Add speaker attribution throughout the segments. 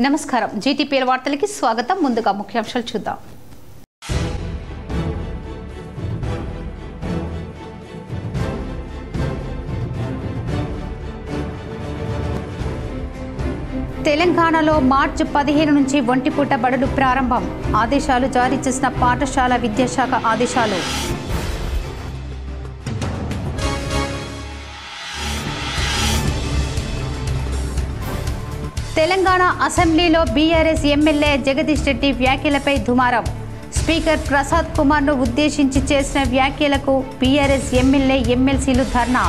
Speaker 1: నమస్కారం జీటీపీఎల్ వార్తలకి స్వాగతం. ముందుగా ముఖ్యాంశాలు చూద్దాం. తెలంగాణలో మార్చి 15 నుంచి ఒంటిపూట బడులు ప్రారంభం. ఆదేశాలు జారీ చేసిన పాఠశాల విద్యాశాఖ ఆదేశాలు. తెలంగాణ అసెంబ్లీలో బీఆర్ఎస్ ఎమ్మెల్యే జగదీష్ రెడ్డి వ్యాఖ్యలపై దుమారం. స్పీకర్ ప్రసాద్ కుమార్ను ఉద్దేశించి చేసిన వ్యాఖ్యలకు బీఆర్ఎస్ ఎమ్మెల్యే ఎమ్మెల్సీలు ధర్నా.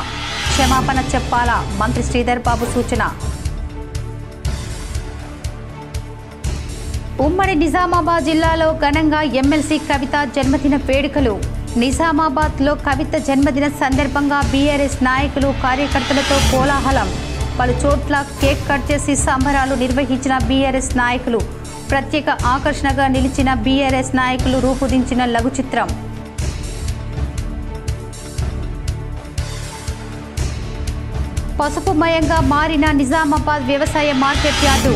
Speaker 1: క్షమాపణ చెప్పాలా? మంత్రి శ్రీధర్ బాబు సూచన. ఉమ్మడి నిజామాబాద్ జిల్లాలో ఘనంగా ఎమ్మెల్సీ కవిత జన్మదిన వేడుకలు. నిజామాబాద్లో కవిత జన్మదిన సందర్భంగా బీఆర్ఎస్ నాయకులు కార్యకర్తలతో కోలాహలం. పలు చోట్ల కేక్ కట్ చేసి సంబరాలు నిర్వహించిన బీఆర్ఎస్ నాయకులు. ప్రత్యేక ఆకర్షణగా నిలిచిన బీఆర్ఎస్ నాయకులు రూపొందించిన లఘు చిత్రం. పసుపుమయంగా మారిన నిజామాబాద్ వ్యవసాయ మార్కెట్ యార్డు.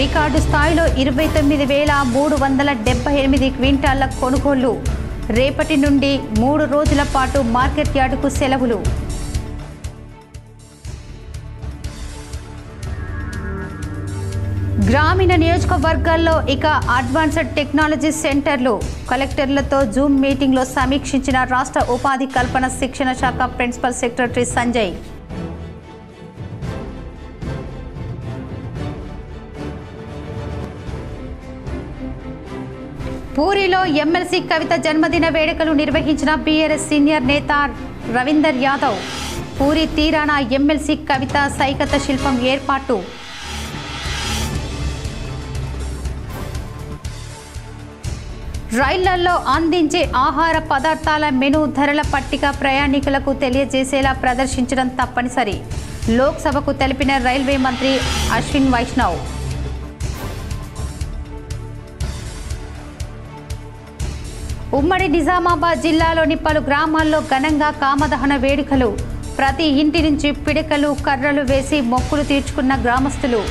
Speaker 1: రికార్డు స్థాయిలో 29,378 క్వింటాళ్ల కొనుగోళ్లు. రేపటి నుండి 3 రోజుల పాటు మార్కెట్ యార్డుకు సెలవులు. గ్రామీణ నియోజకవర్గాల్లో ఇక అడ్వాన్స్డ్ టెక్నాలజీ సెంటర్లు. కలెక్టర్లతో జూమ్ మీటింగ్లో సమీక్షించిన రాష్ట్ర ఉపాధి కల్పన శిక్షణ శాఖ ప్రిన్సిపల్ సెక్రటరీ సంజయ్. పూరిలో ఎమ్మెల్సీ కవిత జన్మదిన వేడుకలు నిర్వహించిన బీఆర్ఎస్ సీనియర్ నేత రవీందర్ యాదవ్. పూరి తీరాన ఎమ్మెల్సీ కవిత సైకత శిల్పం ఏర్పాటు. రైళ్లలో అందించే ఆహార పదార్థాల మెనూ ధరల పట్టిక ప్రయాణికులకు తెలియజేసేలా ప్రదర్శించడం తప్పనిసరి. లోక్సభకు తెలిపిన రైల్వే మంత్రి అశ్విన్ వైష్ణవ్. ఉమ్మడి నిజామాబాద్ జిల్లాలోని పలు గ్రామాల్లో ఘనంగా కామదహన వేడుకలు. ప్రతి ఇంటి నుంచి పిడకలు కర్రలు వేసి మొక్కులు తీర్చుకున్న గ్రామస్తులు.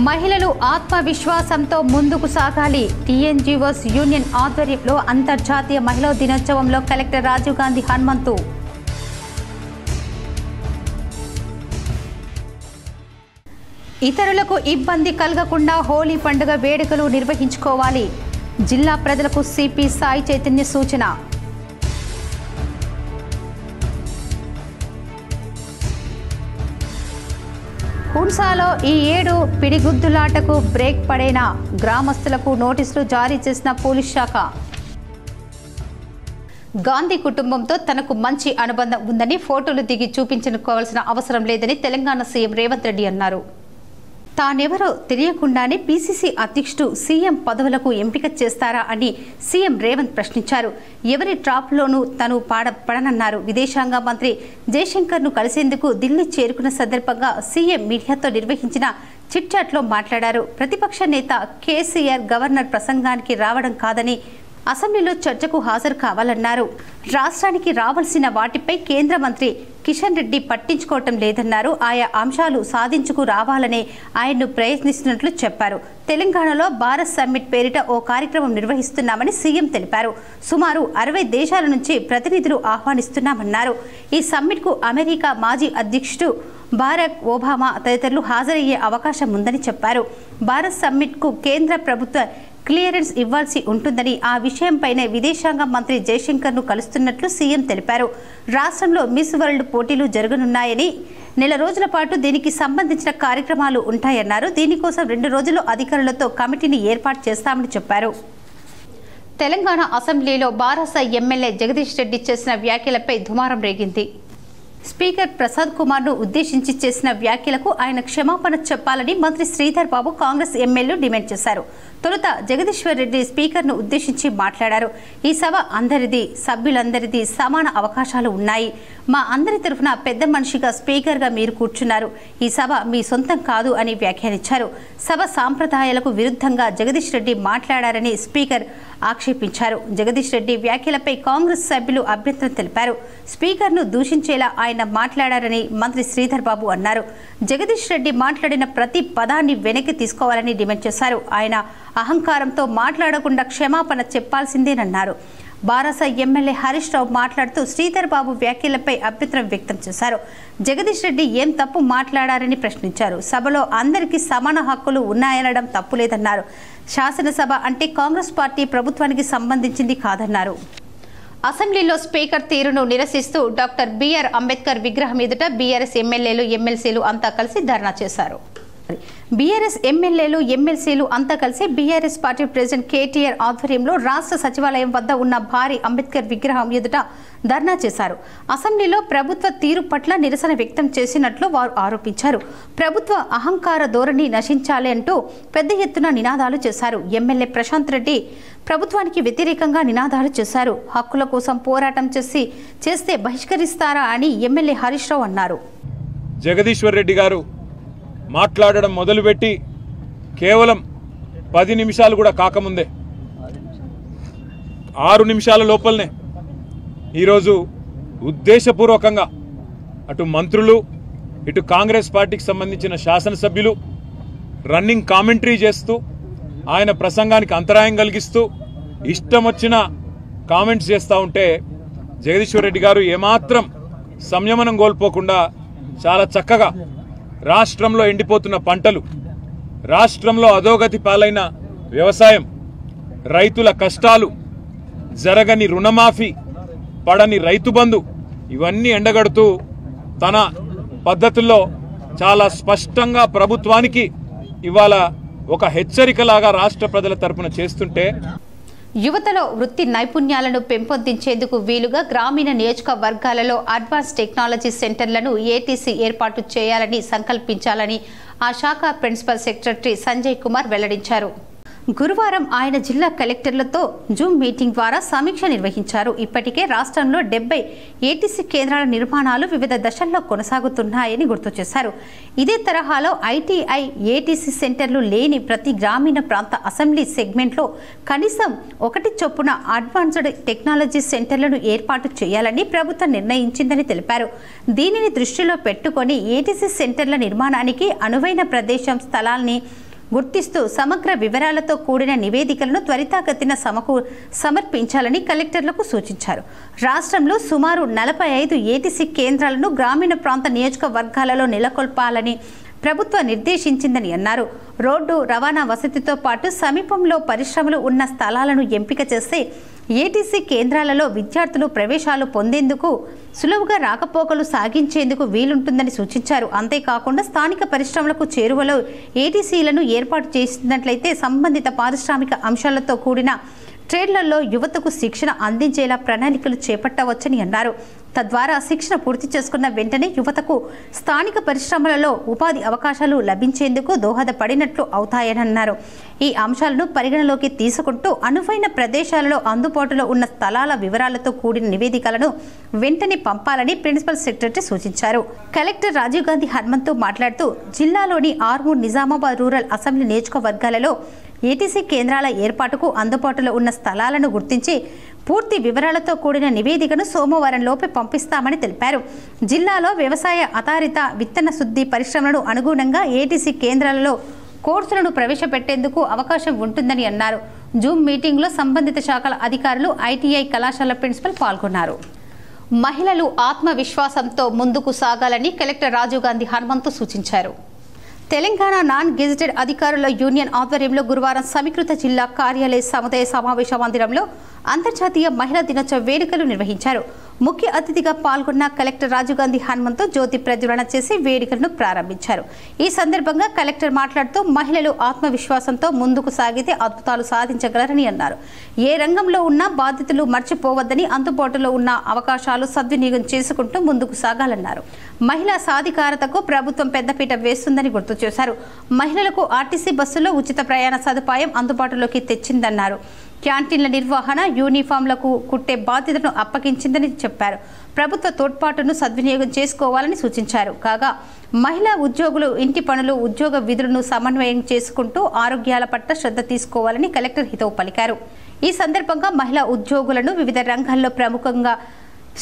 Speaker 1: మహిళలు ఆత్మవిశ్వాసంతో ముందుకు సాగాలి. టీఎన్జీఓస్ యూనియన్ ఆధ్వర్యంలో అంతర్జాతీయ మహిళా దినోత్సవంలో కలెక్టర్ రాజీవ్ గాంధీ హనుమంతు. ఇతరులకు ఇబ్బంది కలగకుండా హోలీ పండుగ వేడుకలు నిర్వహించుకోవాలి. జిల్లా ప్రజలకు సిపి సాయి చైతన్య సూచన. హున్సాలో ఈ ఏడు పిడిగుద్దులాటకు బ్రేక్ పడేనా? గ్రామస్తులకు నోటీసులు జారీ చేసిన పోలీస్ శాఖ. గాంధీ కుటుంబంతో తనకు మంచి అనుబంధం ఉందని ఫోటోలు దిగి చూపించుకోవాల్సిన అవసరం లేదని తెలంగాణ సీఎం రేవంత్ రెడ్డి అన్నారు. తానెవరో తెలియకుండానే పీసీసీ అధ్యక్షుడు సీఎం పదవులకు ఎంపిక చేస్తారా అని సీఎం రేవంత్ ప్రశ్నించారు. ఎవరి ట్రాప్లోనూ తను పడనన్నారు. విదేశాంగ మంత్రి జయశంకర్ను కలిసేందుకు ఢిల్లీ చేరుకున్న సందర్భంగా సీఎం మీడియాతో నిర్వహించిన చిట్చాట్లో మాట్లాడారు. ప్రతిపక్ష నేత కేసీఆర్ గవర్నర్ ప్రసంగానికి రావడం కాదని అసెంబ్లీలో చర్చకు హాజరు కావాలన్నారు. రాష్ట్రానికి రావాల్సిన వాటిపై కేంద్ర మంత్రి కిషన్ రెడ్డి పట్టించుకోవటం లేదన్నారు. ఆయా అంశాలు సాధించుకు రావాలనే ఆయన్ను ప్రయత్నిస్తున్నట్లు చెప్పారు. తెలంగాణలో భారత్ సమ్మిట్ పేరిట ఓ కార్యక్రమం నిర్వహిస్తున్నామని సీఎం తెలిపారు. సుమారు 60 దేశాల నుంచి ప్రతినిధులు ఆహ్వానిస్తున్నామన్నారు. ఈ సమ్మిట్కు అమెరికా మాజీ అధ్యక్షుడు బరాక్ ఒబామా తదితరులు హాజరయ్యే అవకాశం ఉందని చెప్పారు. భారత్ సమ్మిట్కు కేంద్ర ప్రభుత్వ క్లియరెన్స్ ఇవ్వాల్సి ఉంటుందని, ఆ విషయంపైనే విదేశాంగ మంత్రి జయశంకర్ను కలుస్తున్నట్లు సీఎం తెలిపారు. రాష్ట్రంలో మిస్ వరల్డ్ పోటీలు జరగనున్నాయని, నెల రోజుల పాటు దీనికి సంబంధించిన కార్యక్రమాలు ఉంటాయన్నారు. దీనికోసం 2 రోజుల్లో అధికారులతో కమిటీని ఏర్పాటు చేస్తామని చెప్పారు. తెలంగాణ అసెంబ్లీలో బారాస ఎమ్మెల్యే జగదీష్ రెడ్డి చేసిన వ్యాఖ్యలపై దుమారం రేగింది. స్పీకర్ ప్రసాద్ కుమార్ను ఉద్దేశించి చేసిన వ్యాఖ్యలకు ఆయన క్షమాపణ చెప్పాలని మంత్రి శ్రీధర్ బాబు కాంగ్రెస్ ఎమ్మెల్యేలు డిమాండ్ చేశారు. తొలుత జగదీశ్వర్ రెడ్డి స్పీకర్ను ఉద్దేశించి మాట్లాడారు. ఈ సభ అందరిది, సభ్యులందరిది, సమాన అవకాశాలు ఉన్నాయి. మా అందరి తరఫున పెద్ద మనిషిగా స్పీకర్గా మీరు కూర్చున్నారు. ఈ సభ మీ సొంతం కాదు అని వ్యాఖ్యానించారు. సభ సాంప్రదాయాలకు విరుద్ధంగా జగదీష్ రెడ్డి మాట్లాడారని స్పీకర్ ఆక్షేపించారు. జగదీష్ రెడ్డి వ్యాఖ్యలపై కాంగ్రెస్ సభ్యులు అభ్యంతరం తెలిపారు. స్పీకర్ను దూషించేలా ఆయన ఆయన మాట్లాడారని మంత్రి శ్రీధర్ బాబు అన్నారు. జగదీష్ రెడ్డి మాట్లాడిన ప్రతి పదాన్ని వెనక్కి తీసుకోవాలని డిమాండ్ చేశారు. ఆయన అహంకారంతో మాట్లాడకుండా క్షమాపణ చెప్పాల్సిందేనన్నారు. బారాస ఎమ్మెల్యే హరీష్ రావు మాట్లాడుతూ శ్రీధర్ బాబు వ్యాఖ్యలపై అభ్యంతరం వ్యక్తం చేశారు. జగదీష్ రెడ్డి ఏం తప్పు మాట్లాడారని ప్రశ్నించారు. సభలో అందరికీ సమాన హక్కులు ఉన్నాయనడం తప్పులేదన్నారు. శాసనసభ అంటే కాంగ్రెస్ పార్టీ ప్రభుత్వానికి సంబంధించింది కాదన్నారు. అసెంబ్లీలో స్పీకర్ తీరును నిరసిస్తూ డాక్టర్ బిఆర్ అంబేద్కర్ విగ్రహం ఎదుట బీఆర్ఎస్ ఎమ్మెల్యేలు ఎమ్మెల్సీలు అంతా కలిసి ధర్నా చేశారు. బీఆర్ఎస్ ఎమ్మెల్యేలు ఎమ్మెల్సీలు అంతా కలిసి బీఆర్ఎస్ పార్టీ ప్రెసిడెంట్ కేటీఆర్ ఆధ్వర్యంలో రాష్ట్ర సచివాలయం వద్ద ఉన్న భారీ అంబేద్కర్ విగ్రహం ఎదుట ధర్నా చేశారు. అసెంబ్లీలో ప్రభుత్వ తీరు పట్ల నిరసన వ్యక్తం చేసినట్లు వారు ఆరోపించారు. ప్రభుత్వ అహంకార ధోరణి నశించాలి అంటూ పెద్ద ఎత్తున నినాదాలు చేశారు. ఎమ్మెల్యే ప్రశాంత్ రెడ్డి ప్రభుత్వానికి వ్యతిరేకంగా నినాదాలు చేశారు. హక్కుల కోసం పోరాటం చేస్తే బహిష్కరిస్తారా అని ఎమ్మెల్యే హరీష్ రావు అన్నారు.
Speaker 2: జగదీశ్వర్ రెడ్డి గారు మాట్లాడడం మొదలుపెట్టి కేవలం 10 నిమిషాలు కూడా కాకముందే 6 నిమిషాల లోపలనే ఈరోజు ఉద్దేశపూర్వకంగా అటు మంత్రులు ఇటు కాంగ్రెస్ పార్టీకి సంబంధించిన శాసనసభ్యులు రన్నింగ్ కామెంటరీ చేస్తూ ఆయన ప్రసంగానికి అంతరాయం కలిగిస్తూ ఇష్టం వచ్చిన కామెంట్స్ చేస్తూ ఉంటే జగదీశ్వర్ రెడ్డి గారు ఏమాత్రం సంయమనం కోల్పోకుండా చాలా చక్కగా రాష్ట్రంలో ఎండిపోతున్న పంటలు, రాష్ట్రంలో అధోగతి పాలైన వ్యవసాయం, రైతుల కష్టాలు, జరగని రుణమాఫీ, పడని రైతు బంధు ఇవన్నీ ఎండగడుతూ తన పద్ధతుల్లో చాలా స్పష్టంగా ప్రభుత్వానికి ఇవాళ ఒక హెచ్చరికలాగా రాష్ట్ర ప్రజల తరపున చేస్తుంటే
Speaker 1: యువతలో వృత్తి నైపుణ్యాలను పెంపొందించేందుకు వీలుగా గ్రామీణ నియోజకవర్గాలలో అడ్వాన్స్ టెక్నాలజీ సెంటర్లను ఏటీసీ ఏర్పాటు చేయాలని సంకల్పించాలని ఆ శాఖ ప్రిన్సిపల్ సెక్రటరీ సంజయ్ కుమార్ వెల్లడించారు. గురువారం ఆయన జిల్లా కలెక్టర్లతో జూమ్ మీటింగ్ ద్వారా సమీక్ష నిర్వహించారు. ఇప్పటికే రాష్ట్రంలో 70 ఏటీసీ కేంద్రాల నిర్మాణాలు వివిధ దశల్లో కొనసాగుతున్నాయని గుర్తు చేశారు. ఇదే తరహాలో ఐటీఐ ఏటీసీ సెంటర్లు లేని ప్రతి గ్రామీణ ప్రాంత అసెంబ్లీ సెగ్మెంట్లో కనీసం 1 చొప్పున అడ్వాన్స్డ్ టెక్నాలజీ సెంటర్లను ఏర్పాటు చేయాలని ప్రభుత్వం నిర్ణయించిందని తెలిపారు. దీనిని దృష్టిలో పెట్టుకొని ఏటీసీ సెంటర్ల నిర్మాణానికి అనువైన ప్రదేశం స్థలాల్ని గుర్తిస్తూ సమగ్ర వివరాలతో కూడిన నివేదికలను త్వరితగతిన సమర్పించాలని కలెక్టర్లకు సూచించారు. రాష్ట్రంలో సుమారు 45 ఏటీసీ కేంద్రాలను గ్రామీణ ప్రాంత నియోజకవర్గాలలో నెలకొల్పాలని ప్రభుత్వం నిర్దేశించిందని అన్నారు. రోడ్డు రవాణా వసతితో పాటు సమీపంలో పరిశ్రమలు ఉన్న స్థలాలను ఎంపిక చేస్తే ఏటీసీ కేంద్రాలలో విద్యార్థులు ప్రవేశాలు పొందేందుకు సులువుగా రాకపోకలు సాగించేందుకు వీలుంటుందని సూచించారు. అంతేకాకుండా స్థానిక పరిశ్రమలకు చేరువలో ఏటీసీలను ఏర్పాటు చేసినట్లయితే సంబంధిత పారిశ్రామిక అంశాలతో కూడిన ట్రేడ్లలో యువతకు శిక్షణ అందించేలా ప్రణాళికలు చేపట్టవచ్చని అన్నారు. తద్వారా శిక్షణ పూర్తి చేసుకున్న వెంటనే యువతకు స్థానిక పరిశ్రమలలో ఉపాధి అవకాశాలు లభించేందుకు దోహదపడినట్లు అవుతాయన్నారు. ఈ అంశాలను పరిగణలోకి తీసుకుంటూ అనువైన ప్రదేశాలలో అందుబాటులో ఉన్న స్థలాల వివరాలతో కూడిన నివేదికలను వెంటనే పంపాలని ప్రిన్సిపల్ సెక్రటరీ సూచించారు. కలెక్టర్ రాజీవ్ గాంధీ హనుమంతు మాట్లాడుతూ జిల్లాలోని ఆర్మూర్, నిజామాబాద్ రూరల్ అసెంబ్లీ నియోజకవర్గాలలో ఏటీసీ కేంద్రాల ఏర్పాటుకు అందుబాటులో ఉన్న స్థలాలను గుర్తించి పూర్తి వివరాలతో కూడిన నివేదికను సోమవారం లోపే పంపిస్తామని తెలిపారు. జిల్లాలో వ్యవసాయ ఆధారిత విత్తన శుద్ధి పరిశ్రమలకు అనుగుణంగా ఏటీసీ కేంద్రాలలో కోర్సులను ప్రవేశపెట్టేందుకు అవకాశం ఉంటుందని అన్నారు. జూమ్ మీటింగ్లో సంబంధిత శాఖల అధికారులు, ఐటీఐ కళాశాల ప్రిన్సిపల్ పాల్గొన్నారు. మహిళలు ఆత్మవిశ్వాసంతో ముందుకు సాగాలని కలెక్టర్ రాజీవ్ గాంధీ హనుమంతు సూచించారు. తెలంగాణ నాన్ గెజిటెడ్ అధికారుల యూనియన్ ఆధ్వర్యంలో గురువారం సమీకృత జిల్లా కార్యాలయ సముదాయ సమావేశ మందిరంలో అంతర్జాతీయ మహిళా దినోత్సవ వేడుకలు నిర్వహించారు. ముఖ్య అతిథిగా పాల్గొన్న కలెక్టర్ రాజీవ్ గాంధీ హనుమంతు జ్యోతి ప్రజ్వలన చేసి వేడుకలను ప్రారంభించారు. ఈ సందర్భంగా కలెక్టర్ మాట్లాడుతూ మహిళలు ఆత్మవిశ్వాసంతో ముందుకు సాగితే అద్భుతాలు సాధించగలరని అన్నారు. ఏ రంగంలో ఉన్నా బాధ్యతలు మర్చిపోవద్దని, అందుబాటులో ఉన్న అవకాశాలు సద్వినియోగం చేసుకుంటూ ముందుకు సాగాలన్నారు. మహిళా సాధికారతకు ప్రభుత్వం పెద్దపీట వేస్తుందని గుర్తు చేశారు. మహిళలకు ఆర్టీసీ బస్సులో ఉచిత ప్రయాణ సదుపాయం అందుబాటులోకి తెచ్చిందన్నారు. క్యాంటీన్ల నిర్వహణ, యూనిఫామ్లకు కుట్టే బాధ్యతను అప్పగించిందని చెప్పారు. ప్రభుత్వ తోడ్పాటును సద్వినియోగం చేసుకోవాలని సూచించారు. కాగా మహిళా ఉద్యోగులు ఇంటి పనులు, ఉద్యోగ విధులను సమన్వయం చేసుకుంటూ ఆరోగ్యాల పట్ల శ్రద్ధ తీసుకోవాలని కలెక్టర్ హితవు పలికారు. ఈ సందర్భంగా మహిళా ఉద్యోగులను వివిధ రంగాల్లో ప్రముఖంగా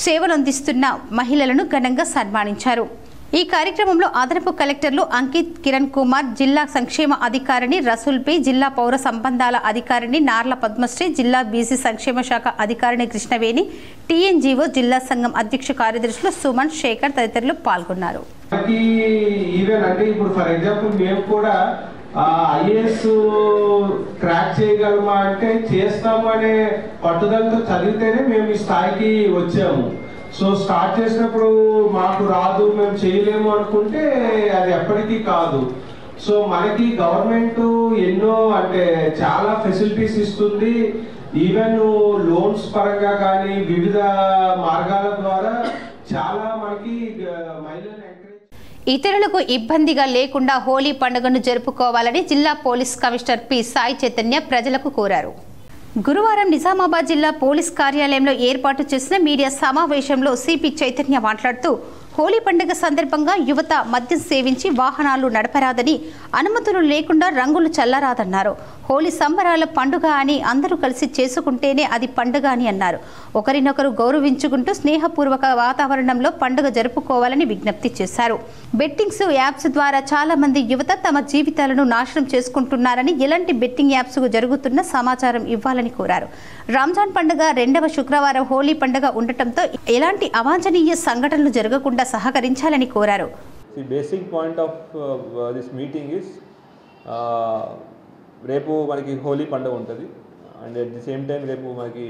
Speaker 1: సేవలందిస్తున్న మహిళలను ఘనంగా సన్మానించారు. ఈ కార్యక్రమంలో అదనపు కలెక్టర్లు అంకిత్, కిరణ్ కుమార్, జిల్లా సంక్షేమ అధికారిని రసూల్పి, జిల్లా పౌర సంబంధాల అధికారిని నార్ల పద్మశ్రీ, జిల్లా బీసీ సంక్షేమ శాఖ అధికారిని కృష్ణవేణి, టీఎన్జీఓ జిల్లా సంఘం అధ్యక్ష కార్యదర్శులు సుమన్, శేఖర్ తదితరులు పాల్గొన్నారు.
Speaker 3: ఐఏఎస్ క్రాక్ చేయగలమా అంటే చేస్తాము అనే పట్టుదలతో చదివితేనే మేము ఈ స్థాయికి వచ్చాము. సో స్టార్ట్ చేసినప్పుడు మాకు రాదు, మేము చేయలేము అనుకుంటే అది ఎప్పటికీ కాదు. సో మనకి గవర్నమెంట్ ఎన్నో అంటే చాలా ఫెసిలిటీస్ ఇస్తుంది. ఈవెన్ లోన్స్ పరంగా కానీ వివిధ మార్గాల ద్వారా చాలా మనకి మహిళలు
Speaker 1: ఇతరులకు ఇబ్బందిగా లేకుండా హోలీ పండుగను జరుపుకోవాలని జిల్లా police commissioner P Sai Chaitanya ప్రజలకు కోరారు. గురువారం నిజామాబాద్ జిల్లా పోలీస్ కార్యాలయంలో ఏర్పాటు చేసిన మీడియా సమావేశంలో సిపి చైతన్య మాట్లాడుతూ హోలీ పండుగ సందర్భంగా యువత మద్యం సేవించి వాహనాలు నడపరాదని, అనుమతులు లేకుండా రంగులు చల్లరాదన్నారు. హోలీ సంబరాల పండుగ అని అందరూ కలిసి చేసుకుంటేనే అది పండుగ అని అన్నారు. ఒకరినొకరు గౌరవించుకుంటూ స్నేహపూర్వక వాతావరణంలో పండుగ జరుపుకోవాలని విజ్ఞప్తి చేశారు. బెట్టింగ్స్ యాప్స్ ద్వారా చాలా మంది యువత తమ జీవితాలను నాశనం చేసుకుంటున్నారని, ఎలాంటి బెట్టింగ్ యాప్స్ జరుగుతున్న సమాచారం ఇవ్వాలని కోరారు. రంజాన్ పండుగ 2వ శుక్రవారం హోలీ పండుగ ఉండటంతో ఎలాంటి అవాంఛనీయ సంఘటనలు జరగకుండా సహకరించాలని కోరారు.
Speaker 4: The basic point of this meeting is రేపు మనకి హోలీ పండుగ ఉంటుంది. And at the same time రేపు మనకి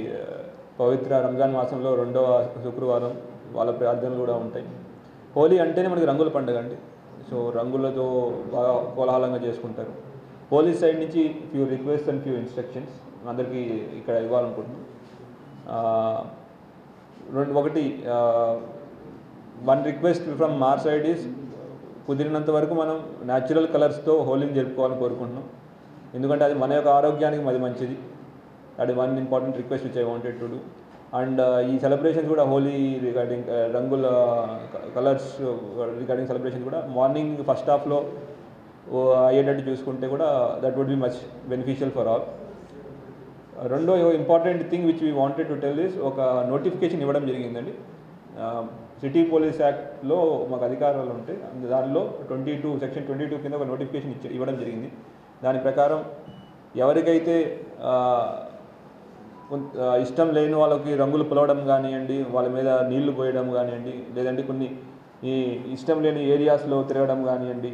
Speaker 4: పవిత్ర రంజాన్ మాసంలో 2వ శుక్రవారం వాళ్ళ ప్రార్థనలు కూడా ఉంటాయి. హోలీ అంటేనే మనకి రంగుల పండుగ అండి. సో రంగులతో బాగా కోలాహలంగా చేసుకుంటారు. పోలీస్ సైడ్ నుంచి few request and few instructions అందరికీ ఇక్కడ ఇవ్వాలనుకుంటున్నాం. ఒకటి వన్ రిక్వెస్ట్ ఫ్రమ్ మార్ సైడ్ ఈస్ కుదిరినంత వరకు మనం న్యాచురల్ కలర్స్తో హోలీని జరుపుకోవాలని కోరుకుంటున్నాం. ఎందుకంటే అది మన యొక్క ఆరోగ్యానికి అది మంచిది. అది one important request which I wanted to do. And ఈ సెలబ్రేషన్స్ కూడా హోలీ రిగార్డింగ్ రంగుల కలర్స్ రిగార్డింగ్ సెలబ్రేషన్స్ కూడా మార్నింగ్ ఫస్ట్ హాఫ్లో అయ్యేటట్టు చూసుకుంటే కూడా that would be much beneficial for all. రెండో important thing which we wanted to tell is ఒక నోటిఫికేషన్ ఇవ్వడం జరిగిందండి. సిటీ పోలీస్ యాక్ట్లో మాకు అధికారాలు ఉంటాయి. దానిలో సెక్షన్ 22 కింద ఒక నోటిఫికేషన్ ఇవ్వడం జరిగింది. దాని ప్రకారం ఎవరికైతే ఇష్టం లేని వాళ్ళకి రంగులు పొలవడం కానివ్వండి, వాళ్ళ మీద నీళ్లు పోయడం కానివ్వండి, లేదంటే కొన్ని ఈ ఇష్టం లేని ఏరియాస్లో తిరగడం కానివ్వండి,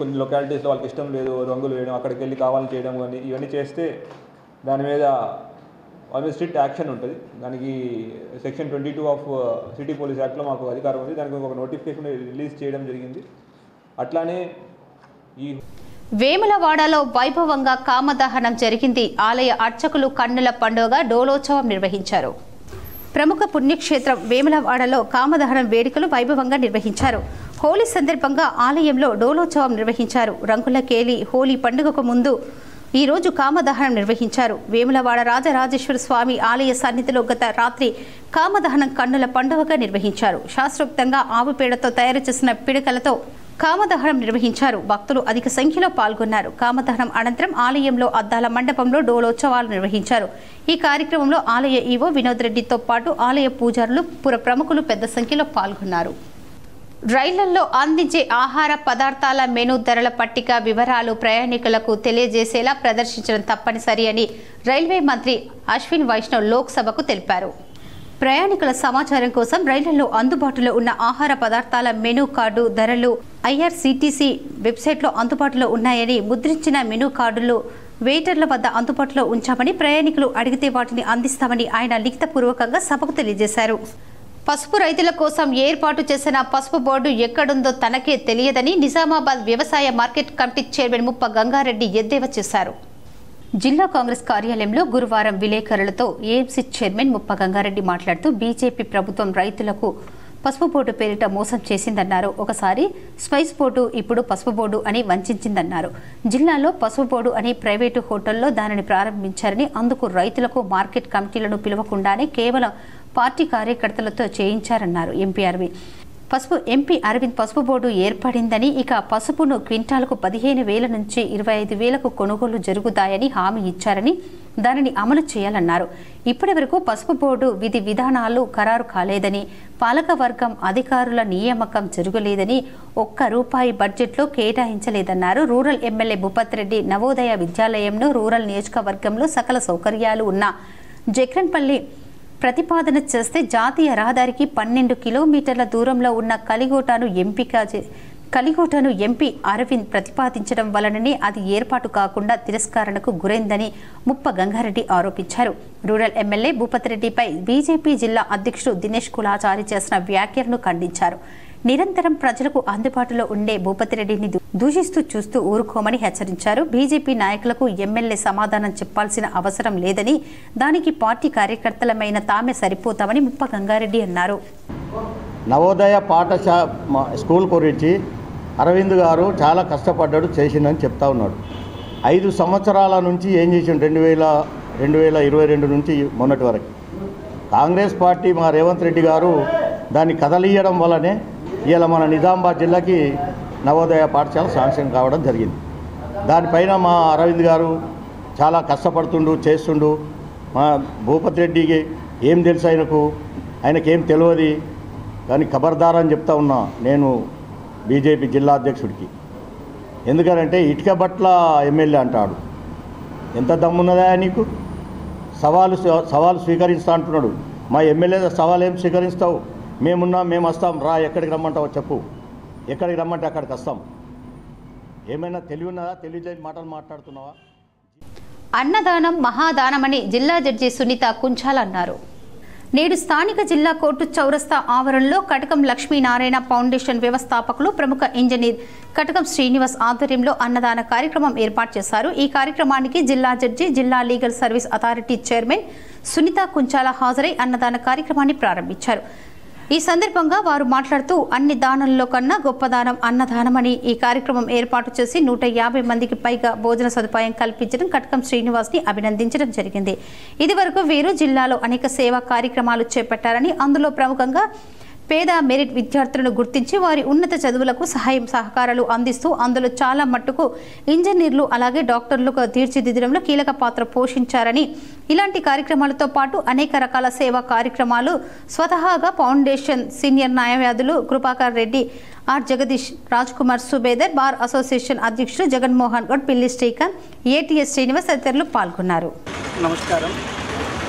Speaker 4: కొన్ని లొకాలిటీస్లో వాళ్ళకి ఇష్టం లేదు రంగులు వేయడం, అక్కడికి వెళ్ళి కావాలని చేయడం కానీ ఇవన్నీ చేస్తే దాని మీద ఆల్మోస్ట్ స్ట్రిక్ట్ యాక్షన్ ఉంటుంది. దానికి సెక్షన్ 22 ఆఫ్ సిటీ పోలీస్ యాక్ట్లో మాకు అధికారం ఉంది. దానికి ఒక నోటిఫికేషన్ రిలీజ్ చేయడం జరిగింది. అట్లానే ఈ
Speaker 1: వేములవాడలో వైభవంగా కామదహనం జరిగింది. ఆలయ అర్చకులు కన్నుల పండుగ డోలోత్సవం నిర్వహించారు. ప్రముఖ పుణ్యక్షేత్రం వేములవాడలో కామదహనం వేడుకలు వైభవంగా నిర్వహించారు. హోలీ సందర్భంగా ఆలయంలో డోలోత్సవం నిర్వహించారు. రంగుల కేలి హోలీ పండుగకు ముందు ఈ రోజు కామదహనం నిర్వహించారు. వేములవాడ రాజరాజేశ్వర స్వామి ఆలయ సన్నిధిలో గత రాత్రి కామదహనం కన్నుల పండుగగా నిర్వహించారు. శాస్త్రోక్తంగా ఆవు పేడతో తయారు చేసిన పిడకలతో కామదహనం నిర్వహించారు. భక్తులు అధిక సంఖ్యలో పాల్గొన్నారు. కామదహనం అనంతరం ఆలయంలో అద్దాల మండపంలో డోలోత్సవాలు నిర్వహించారు. ఈ కార్యక్రమంలో ఆలయ ఈవో వినోద్ రెడ్డితో పాటు ఆలయ పూజారులు, పుర ప్రముఖులు పెద్ద సంఖ్యలో పాల్గొన్నారు. రైళ్లలో అందించే ఆహార పదార్థాల మెనూ ధరల పట్టిక వివరాలు ప్రయాణికులకు తెలియజేసేలా ప్రదర్శించడం తప్పనిసరి అని రైల్వే మంత్రి అశ్విన్ వైష్ణవ్ లోక్సభకు తెలిపారు. ప్రయాణికుల సమాచారం కోసం రైళ్లలో అందుబాటులో ఉన్న ఆహార పదార్థాల మెనూ కార్డు ధరలు ఐఆర్సీటీసీ వెబ్సైట్లో అందుబాటులో ఉన్నాయని, ముద్రించిన మెనూ కార్డులు వెయిటర్ల వద్ద అందుబాటులో ఉంచామని, ప్రయాణికులు అడిగితే వాటిని అందిస్తామని ఆయన లిఖితపూర్వకంగా సభకు తెలియజేశారు. పసుపు రైతుల కోసం ఏర్పాటు చేసిన పసుపు బోర్డు ఎక్కడుందో తనకే తెలియదని నిజామాబాద్ వ్యవసాయ మార్కెట్ కమిటీ చైర్మన్ ముప్ప గంగారెడ్డి ఎద్దేవా చేశారు. జిల్లా కాంగ్రెస్ కార్యాలయంలో గురువారం విలేకరులతో ఏఎంసీ చైర్మన్ ముప్ప గంగారెడ్డి మాట్లాడుతూ బీజేపీ ప్రభుత్వం రైతులకు పసుపు బోర్డు పేరిట మోసం చేసిందన్నారు. ఒకసారి స్పైస్ బోర్డు, ఇప్పుడు పసుపు బోర్డు అని వంచిందన్నారు. జిల్లాలో పసుపు బోర్డు అని ప్రైవేటు హోటల్లో దానిని ప్రారంభించారని, అందుకు రైతులకు మార్కెట్ కమిటీలను పిలవకుండానే కేవలం పార్టీ కార్యకర్తలతో చేయించారన్నారు. ఎంపీ అరవింద్ పసుపు బోర్డు ఏర్పడిందని, ఇక పసుపును క్వింటాలకు 15,000 నుంచి 25,000కు కొనుగోలు జరుగుతాయని హామీ ఇచ్చారని, దానిని అమలు చేయాలన్నారు. ఇప్పటి వరకు పసుపు బోర్డు విధి విధానాలు ఖరారు కాలేదని, పాలకవర్గం అధికారుల నియామకం జరగలేదని, ₹1 బడ్జెట్లో కేటాయించలేదన్నారు. రూరల్ ఎమ్మెల్యే భూపత్ రెడ్డి నవోదయ విద్యాలయంను రూరల్ నియోజకవర్గంలో సకల సౌకర్యాలు ఉన్న జక్రన్పల్లి ప్రతిపాదన చేస్తే జాతీయ రహదారికి 12 కిలోమీటర్ల దూరంలో ఉన్న కలిగోటను ఎంపీ అరవింద్ ప్రతిపాదించడం వలననే అది ఏర్పాటు కాకుండా తిరస్కరణకు గురైందని ముప్ప గంగారెడ్డి ఆరోపించారు. రూరల్ ఎమ్మెల్యే భూపత్ రెడ్డిపై బీజేపీ జిల్లా అధ్యక్షుడు దినేష్ కులాచారి చేసిన వ్యాఖ్యలను ఖండించారు. నిరంతరం ప్రజలకు అందుబాటులో ఉండే భూపత్ రెడ్డిని దూషిస్తూ చూస్తూ ఊరుకోమని హెచ్చరించారు. బీజేపీ నాయకులకు ఎమ్మెల్యే సమాధానం చెప్పాల్సిన అవసరం లేదని, దానికి పార్టీ కార్యకర్తలమైన తామే సరిపోతామని ముప్ప గంగారెడ్డి అన్నారు.
Speaker 5: నవోదయ స్కూల్ గురించి అరవింద్ గారు చాలా కష్టపడ్డాడు, చేసిందని చెప్తా ఉన్నాడు. 5 సంవత్సరాల నుంచి ఏం చేసిండు? 2022 నుంచి మొన్నటి వరకు కాంగ్రెస్ పార్టీ మా రేవంత్ రెడ్డి గారు దాన్ని కదలియడం వల్లనే ఇవాళ మన నిజామాబాద్ జిల్లాకి నవోదయ పాఠశాల శాంక్షన్ కావడం జరిగింది. దానిపైన మా అరవింద్ గారు చాలా కష్టపడుతుండు, చేస్తుండు. మా భూపత్ రెడ్డికి ఏం తెలుసు, ఆయనకేం తెలియదు. కానీ ఖబర్దార్ అని చెప్తా ఉన్నా నేను బీజేపీ జిల్లా అధ్యక్షుడికి. ఎందుకంటే ఇటుక బట్ల ఎమ్మెల్యే అంటాడు. ఎంత దమ్మున్నదా నీకు? సవాలు స్వీకరిస్తా అంటున్నాడు. మా ఎమ్మెల్యే సవాలు ఏం స్వీకరిస్తావు? మేము వస్తాం, రా, ఎక్కడికి రమ్మంటావో చెప్పు, ఎక్కడికి రమ్మంటే అక్కడికి వస్తాం. ఏమైనా తెలివి ఉన్నదా? తెలియజేయని మాటలు మాట్లాడుతున్నావా?
Speaker 1: అన్నదానం మహాదానమని జిల్లా జడ్జి సునీత కుంచాల్ అన్నారు. నేడు స్థానిక జిల్లా కోర్టు చౌరస్తా ఆవరణలో కటకం లక్ష్మీనారాయణ ఫౌండేషన్ వ్యవస్థాపకులు ప్రముఖ ఇంజనీర్ కటకం శ్రీనివాస్ ఆధ్వర్యంలో అన్నదాన కార్యక్రమం ఏర్పాటు చేశారు. ఈ కార్యక్రమానికి జిల్లా జడ్జి, జిల్లా legal service authority chairman Sunitha Kunchala హాజరై అన్నదాన కార్యక్రమాన్ని ప్రారంభించారు. ఈ సందర్భంగా వారు మాట్లాడుతూ అన్ని దానంలో కన్నా గొప్ప దానం అన్నదానమని ఈ కార్యక్రమం ఏర్పాటు చేసి 150 మందికి పైగా భోజన సదుపాయం కల్పించడం కటకం శ్రీనివాస్ ని అభినందించడం జరిగింది. ఇదివరకు వీరు జిల్లాలో అనేక సేవా కార్యక్రమాలు చేపట్టారని, అందులో ప్రముఖంగా పేద మెరిట్ విద్యార్థులను గుర్తించి వారి ఉన్నత చదువులకు సహాయం సహకారాలు అందిస్తూ అందులో చాలా మట్టుకు ఇంజనీర్లు అలాగే డాక్టర్లకు తీర్చిదిద్దడంలో కీలక పాత్ర పోషించారని, ఇలాంటి కార్యక్రమాలతో పాటు అనేక రకాల సేవా కార్యక్రమాలు స్వతహాగా ఫౌండేషన్ సీనియర్ న్యాయవాదులు Krupakar Reddy, R Jagadish, Raj Kumar Subedar, bar association అధ్యక్షుడు జగన్మోహన్ గౌడ్, పిల్లి శ్రీకాంత్, ఏటీఎస్ శ్రీనివాస్ తదితరులు పాల్గొన్నారు.
Speaker 6: నమస్కారం.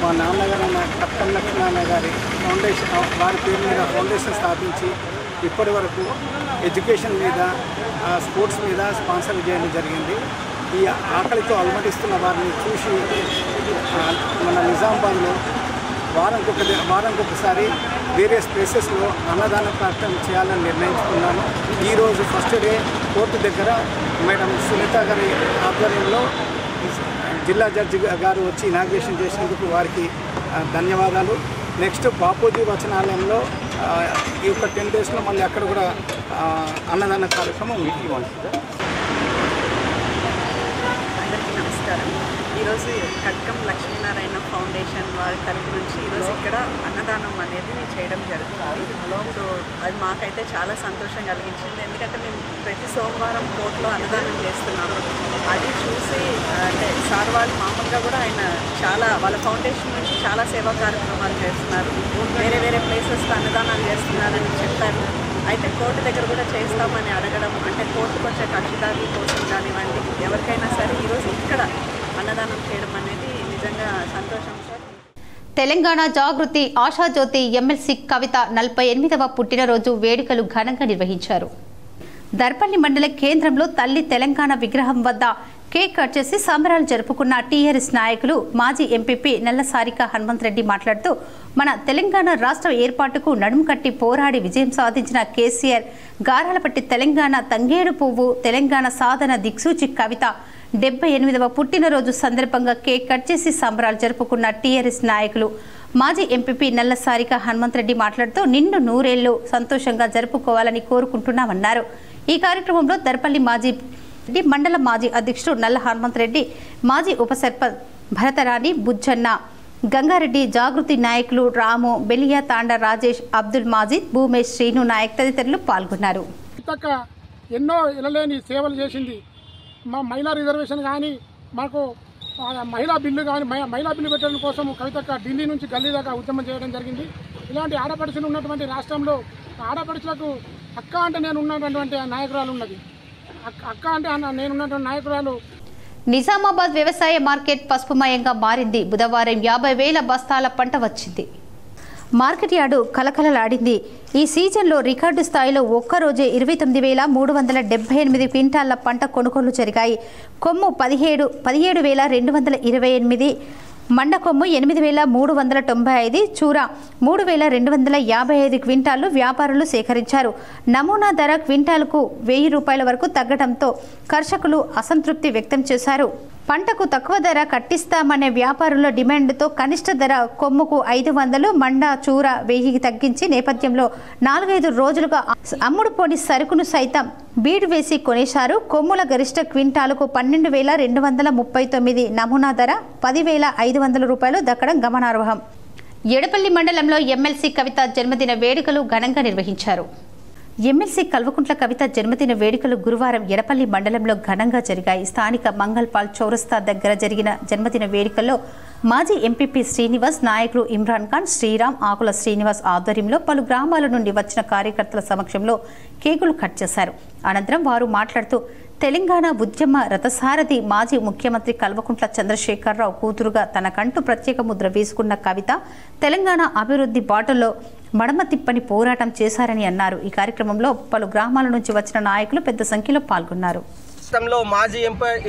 Speaker 6: మా నాన్నగారు కట్టం లక్ష్మీనారాయణ గారి ఫౌండేషన్, వారి పేరు మీద ఫౌండేషన్ స్థాపించి ఇప్పటి వరకు ఎడ్యుకేషన్ మీద, స్పోర్ట్స్ మీద స్పాన్సర్ చేయడం జరిగింది. ఈ ఆకలితో అలమటిస్తున్న వారిని చూసి మన నిజామాబాద్లో వారానికి ఒకసారి వేరియస్ ప్లేసెస్లో అన్నదాన కార్యక్రమం చేయాలని నిర్ణయించుకున్నాను. ఈరోజు ఫస్ట్ డే కోర్టు దగ్గర మేడం సునీత గారి ఆధ్వర్యంలో జిల్లా జడ్జి గారు వచ్చి ఇనాగ్రేషన్ చేసినందుకు వారికి ధన్యవాదాలు. నెక్స్ట్ బాపూజీ వచనాలయంలో ఈ యొక్క 10 డేస్లో మళ్ళీ అక్కడ కూడా అన్నదాన కార్యక్రమం ఇవ్వండి.
Speaker 7: అందరికీ నమస్కారం. ఈరోజు కట్కం లక్ష్మీనారాయణ ఫౌండేషన్ వారి తరపు నుంచి ఈరోజు ఇక్కడ అన్నదానం అనేది చేయడం జరుగుతుంది. సో అది మాకైతే చాలా సంతోషం కలిగించింది. ఎందుకంటే మేము ప్రతి సోమవారం కోర్టులో అన్నదానం చేస్తున్నాము. అది చూసి అంటే సార్ వాళ్ళు మామూలుగా కూడా ఆయన చాలా వాళ్ళ ఫౌండేషన్ నుంచి చాలా సేవా కార్యక్రమాలు చేస్తున్నారు, వేరే వేరే ప్లేసెస్లో అన్నదానాలు చేస్తున్నారని చెప్పారు. అయితే కోర్టు దగ్గర కూడా చేస్తామని అడగడం, అంటే కోర్టుకు వచ్చే కక్షిదారుల కోసం కానివ్వండి, ఎవరికైనా సరే ఈరోజు ఇక్కడ అన్నదానం చేయడం అనేది నిజంగా సంతోషం సార్.
Speaker 1: తెలంగాణ జాగృతి ఆశాజ్యోతి ఎమ్మెల్సీ కవిత 48వ పుట్టినరోజు వేడుకలు ఘనంగా నిర్వహించారు. దర్పల్లి మండల కేంద్రంలో తల్లి తెలంగాణ విగ్రహం వద్ద కేక్ కట్ చేసి సంబరాలు జరుపుకున్న టీఆర్ఎస్ నాయకులు మాజీ ఎంపీపీ నల్లసారిక హనుమంతరెడ్డి మాట్లాడుతూ, మన తెలంగాణ రాష్ట్ర ఏర్పాటుకు నడుము కట్టి పోరాడి విజయం సాధించిన కేసీఆర్ గారాలపట్టి తెలంగాణ తంగేడు పువ్వు, తెలంగాణ సాధన దిక్సూచి కవిత 78వ పుట్టినరోజు సందర్భంగా కేక్ కట్ చేసి సంబరాలు జరుపుకున్న టీఆర్ఎస్ నాయకులు మాజీ ఎంపీపీ నల్లసారిక హనుమంతరెడ్డి మాట్లాడుతూ, నిండు నూరేళ్లు సంతోషంగా జరుపుకోవాలని కోరుకుంటున్నామన్నారు. ఈ కార్యక్రమంలో దర్పల్లి మండల మాజీ అధ్యక్షుడు నల్ల హనుమంతరెడ్డి, మాజీ ఉప సర్పంచ్ భరతరాణి, బుజ్జన్న, గంగారెడ్డి, జాగృతి నాయకులు రాము, బెలియా, తాండ రాజేష్, అబ్దుల్ మాజిద్, భూమేష్, శ్రీను నాయక్ తదితరులు పాల్గొన్నారు.
Speaker 8: ఎన్నో ఇలలేని సేవలు చేసింది. మా మహిళా రిజర్వేషన్ కానీ, మాకు మహిళా బిల్లు కానీ మహిళా బిల్లు పెట్టడం కోసం కవితక్క ఢిల్లీ నుంచి గల్లీ దాకా ఉద్యమం చేయడం జరిగింది. ఇలాంటి ఆడపడుచులు ఉన్నటువంటి రాష్ట్రంలో ఆడపడుచులకు అక్క అంటే నేను ఉన్నటువంటి నాయకురాలు ఉన్నది. అక్క అంటే నేనున్నటువంటి నాయకురాలు.
Speaker 1: నిజామాబాద్ వ్యవసాయ మార్కెట్ పసుపుమయంగా మారింది. బుధవారం 50,000 బస్తాల పంట వచ్చింది. మార్కెట్ యార్డు కలకలలాడింది. ఈ సీజన్లో రికార్డు స్థాయిలో ఒక్కరోజే 29,378 క్వింటాళ్ల పంట కొనుగోలు జరిగాయి. కొమ్ము 17,228, మండకొమ్ము 8,395, చూర 3,255 క్వింటాళ్లు వ్యాపారులు సేకరించారు. నమూనా ధర క్వింటాల్కు 1,000 రూపాయల వరకు తగ్గడంతో కర్షకులు అసంతృప్తి వ్యక్తం చేశారు. పంటకు తక్కువ ధర కట్టిస్తామనే వ్యాపారుల డిమాండ్తో కనిష్ట ధర కొమ్ముకు 500, మండ చూర 1000 తగ్గించి నేపథ్యంలో 4-5 రోజులుగా అమ్ముడుపోని సరుకును సైతం బీడ్ వేసి కొనేశారు. కొమ్ముల గరిష్ట క్వింటాలకు 12,239, నమూనా ధర 10,500 రూపాయలు దక్కడం గమనార్హం. ఎడపల్లి మండలంలో ఎమ్మెల్సీ కవిత జన్మదిన వేడుకలు ఘనంగా నిర్వహించారు. ఎమ్మెల్సీ కల్వకుంట్ల కవిత జన్మదిన వేడుకలు గురువారం ఎడపల్లి మండలంలో ఘనంగా జరిగాయి. స్థానిక మంగల్పాల్ చౌరస్తా దగ్గర జరిగిన జన్మదిన వేడుకల్లో మాజీ ఎంపీపీ శ్రీనివాస్, నాయకులు ఇమ్రాన్ ఖాన్, శ్రీరామ్, ఆకుల శ్రీనివాస్ ఆధ్వర్యంలో పలు గ్రామాల నుండి వచ్చిన కార్యకర్తల సమక్షంలో కేకులు కట్ చేశారు. అనంతరం వారు మాట్లాడుతూ తెలంగాణ ఉద్యమ రథసారథి మాజీ ముఖ్యమంత్రి కల్వకుంట్ల చంద్రశేఖరరావు కూతురుగా తనకంటూ ప్రత్యేక ముద్ర వేసుకున్న కవిత తెలంగాణ అభివృద్ధి బాటలో మడమ తిప్పని పోరాటం చేశారని అన్నారు. ఈ కార్యక్రమంలో పలు గ్రామాల నుంచి వచ్చిన నాయకులు పెద్ద సంఖ్యలో పాల్గొన్నారు.
Speaker 9: రాష్ట్రంలో మాజీ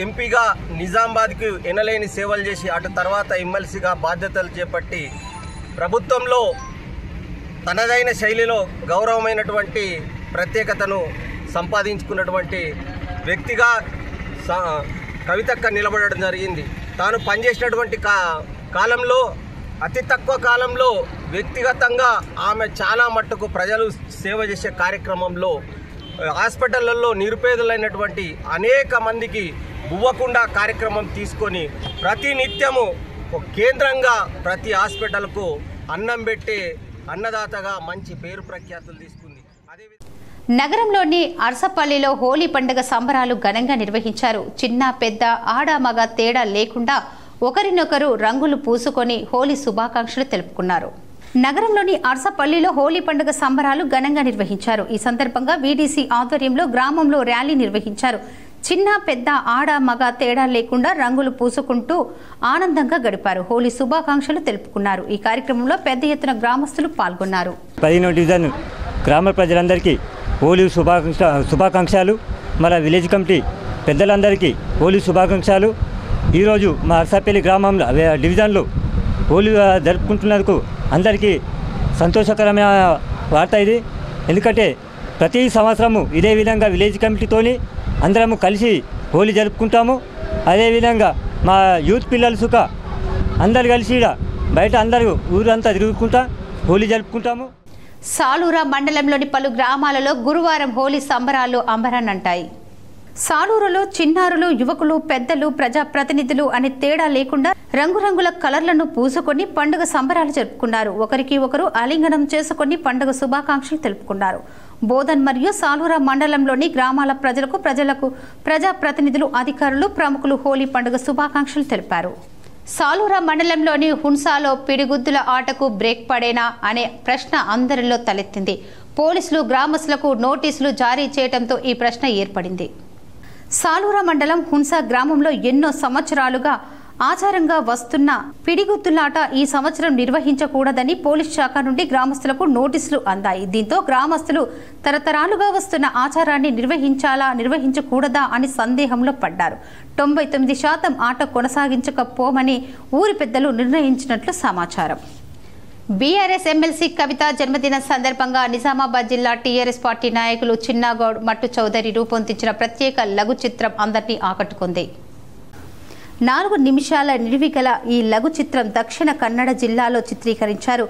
Speaker 9: ఎంపీగా నిజామాబాద్కు ఎనలేని సేవలు చేసి అటు తర్వాత ఎమ్మెల్సీగా బాధ్యతలు చేపట్టి ప్రభుత్వంలో తనదైన శైలిలో గౌరవమైనటువంటి ప్రత్యేకతను సంపాదించుకున్నటువంటి వ్యక్తిగా కవితక్క నిలబడడం జరిగింది. తాను పనిచేసినటువంటి కాలంలో అతి తక్కువ కాలంలో వ్యక్తిగతంగా ఆమె చాలా మట్టుకు ప్రజలు సేవ చేసే కార్యక్రమంలో హాస్పిటళ్లలో నిరుపేదలైనటువంటి అనేక మందికి బువ్వకుండా కార్యక్రమం తీసుకొని ప్రతి నిత్యము కేంద్రంగా ప్రతి హాస్పిటల్కు అన్నం పెట్టే అన్నదాతగా మంచి పేరు ప్రఖ్యాతులు తీసుకుంది.
Speaker 1: నగరంలోని అర్సపల్లిలో హోలీ పండుగ సంబరాలు ఘనంగా నిర్వహించారు. చిన్న పెద్ద ఆడ మగ తేడా లేకుండా ఒకరినొకరు రంగులు పూసుకొని హోలీ శుభాకాంక్షలు తెలుపుకున్నారు. నగరంలోని అర్సపల్లిలో హోలీ పండుగ సంబరాలు ఘనంగా నిర్వహించారు. ఈ సందర్భంగా వీడీసీ ఆధ్వర్యంలో గ్రామంలో ర్యాలీ నిర్వహించారు. చిన్న పెద్ద ఆడ మగ తేడా లేకుండా రంగులు పూసుకుంటూ ఆనందంగా గడిపారు. హోలీ శుభాకాంక్షలు తెలుపుకున్నారు. ఈ కార్యక్రమంలో పెద్ద ఎత్తున గ్రామస్తులు పాల్గొన్నారు.
Speaker 10: 15వ డివిజన్ గ్రామ ప్రజలందరికీ హోలీ శుభాకాంక్షలు. మన విలేజ్ కమిటీ పెద్దలందరికీ హోలీ శుభాకాంక్షలు. ఈరోజు మా అర్సపల్లి గ్రామంలో డివిజన్లో హోలీ జరుపుకుంటున్నందుకు అందరికీ సంతోషకరమైన వార్త ఇది. ఎందుకంటే ప్రతి సంవత్సరము ఇదే విధంగా విలేజ్ కమిటీతోని అందరము కలిసి హోలీ జరుపుకుంటాము. అదేవిధంగా మా యూత్ పిల్లలు సుఖ అందరు కలిసి బయట అందరూ ఊరంతా తిరుగుకుంటా హోలీ జరుపుకుంటాము.
Speaker 1: సాలూరా మండలంలోని పలు గ్రామాలలో గురువారం హోలీ సంబరాలు అంబరాన్నంటాయి. సాలూరులో చిన్నారులు, యువకులు, పెద్దలు, ప్రజాప్రతినిధులు అనే తేడా లేకుండా రంగురంగుల కలర్లను పూసుకొని పండుగ సంబరాలు జరుపుకున్నారు. ఒకరికి ఒకరు ఆలింగనం చేసుకుని పండుగ శుభాకాంక్షలు తెలుపుకున్నారు. బోధన్ మరియు సాలూరా మండలంలోని గ్రామాల ప్రజలకు ప్రజాప్రతినిధులు, అధికారులు, ప్రముఖులు హోలీ పండుగ శుభాకాంక్షలు తెలిపారు. సాలూరా మండలంలోని హున్సాలో పిడిగుద్దుల ఆటకు బ్రేక్ పడేనా అనే ప్రశ్న అందరిలో తలెత్తింది. పోలీసులు గ్రామస్తులకు నోటీసులు జారీ చేయడంతో ఈ ప్రశ్న ఏర్పడింది. సాలూరా మండలం హున్సా గ్రామంలో ఎన్నో సంవత్సరాలుగా ఆచారంగా వస్తున్న పిడిగుద్దులాట ఈ సంవత్సరం నిర్వహించకూడదని పోలీస్ శాఖ నుండి గ్రామస్తులకు నోటీసులు అందాయి. దీంతో గ్రామస్తులు తరతరాలుగా వస్తున్న ఆచారాన్ని నిర్వహించకూడదా అని సందేహంలో పడ్డారు. 99% ఆట కొనసాగించకపోమని ఊరి పెద్దలు నిర్ణయించినట్లు సమాచారం. బీఆర్ఎస్ ఎమ్మెల్సీ కవిత జన్మదిన సందర్భంగా నిజామాబాద్ జిల్లా టీఆర్ఎస్ పార్టీ నాయకులు చిన్నాగౌడ్, మట్టు చౌదరి రూపొందించిన ప్రత్యేక లఘు చిత్రం అందరినీ ఆకట్టుకుంది. 4 నిమిషాల నిడివిగల ఈ లఘు చిత్రం దక్షిణ కన్నడ జిల్లాలో చిత్రీకరించారు.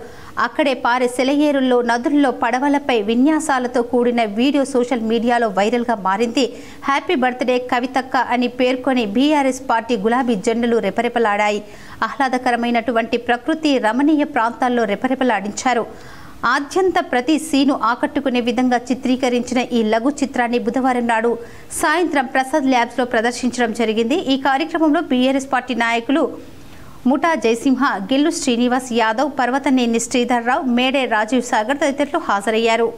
Speaker 1: అక్కడే పారే సెలయేరుల్లో, నదుల్లో, పడవలపై విన్యాసాలతో కూడిన వీడియో సోషల్ మీడియాలో వైరల్గా మారింది. హ్యాపీ బర్త్డే కవితక్క అని పేర్కొని బీఆర్ఎస్ పార్టీ గులాబీ జెండలు రెపరెపలాడాయి. ఆహ్లాదకరమైనటువంటి ప్రకృతి రమణీయ ప్రాంతాల్లో రెపరెపలాడించారు. ఆద్యంత ప్రతి సీను ఆకట్టుకునే విధంగా చిత్రీకరించిన ఈ లఘు చిత్రాన్ని బుధవారం నాడు సాయంత్రం ప్రసాద్ ల్యాబ్స్లో ప్రదర్శించడం జరిగింది. ఈ కార్యక్రమంలో బీఆర్ఎస్ పార్టీ నాయకులు ముఠా జయసింహ, గిల్లు శ్రీనివాస్ యాదవ్, పర్వతనేని శ్రీధర్ రావు, మేడే రాజీవ్ సాగర్ తదితరులు హాజరయ్యారు.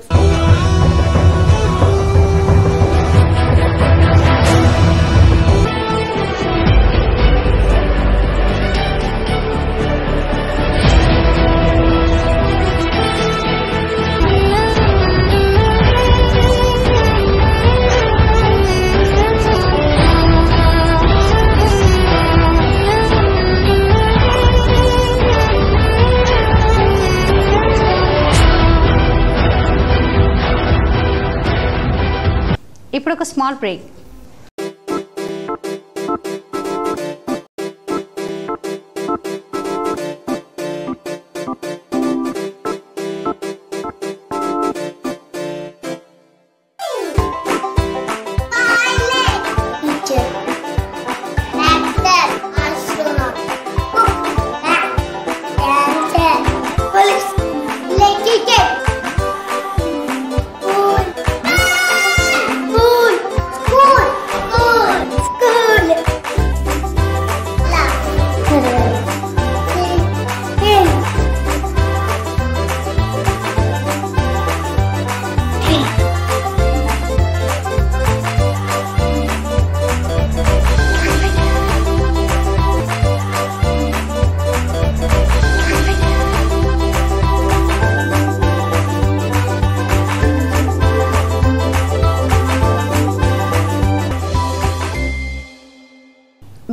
Speaker 1: ఇప్పుడు ఒక స్మాల్ బ్రేక్.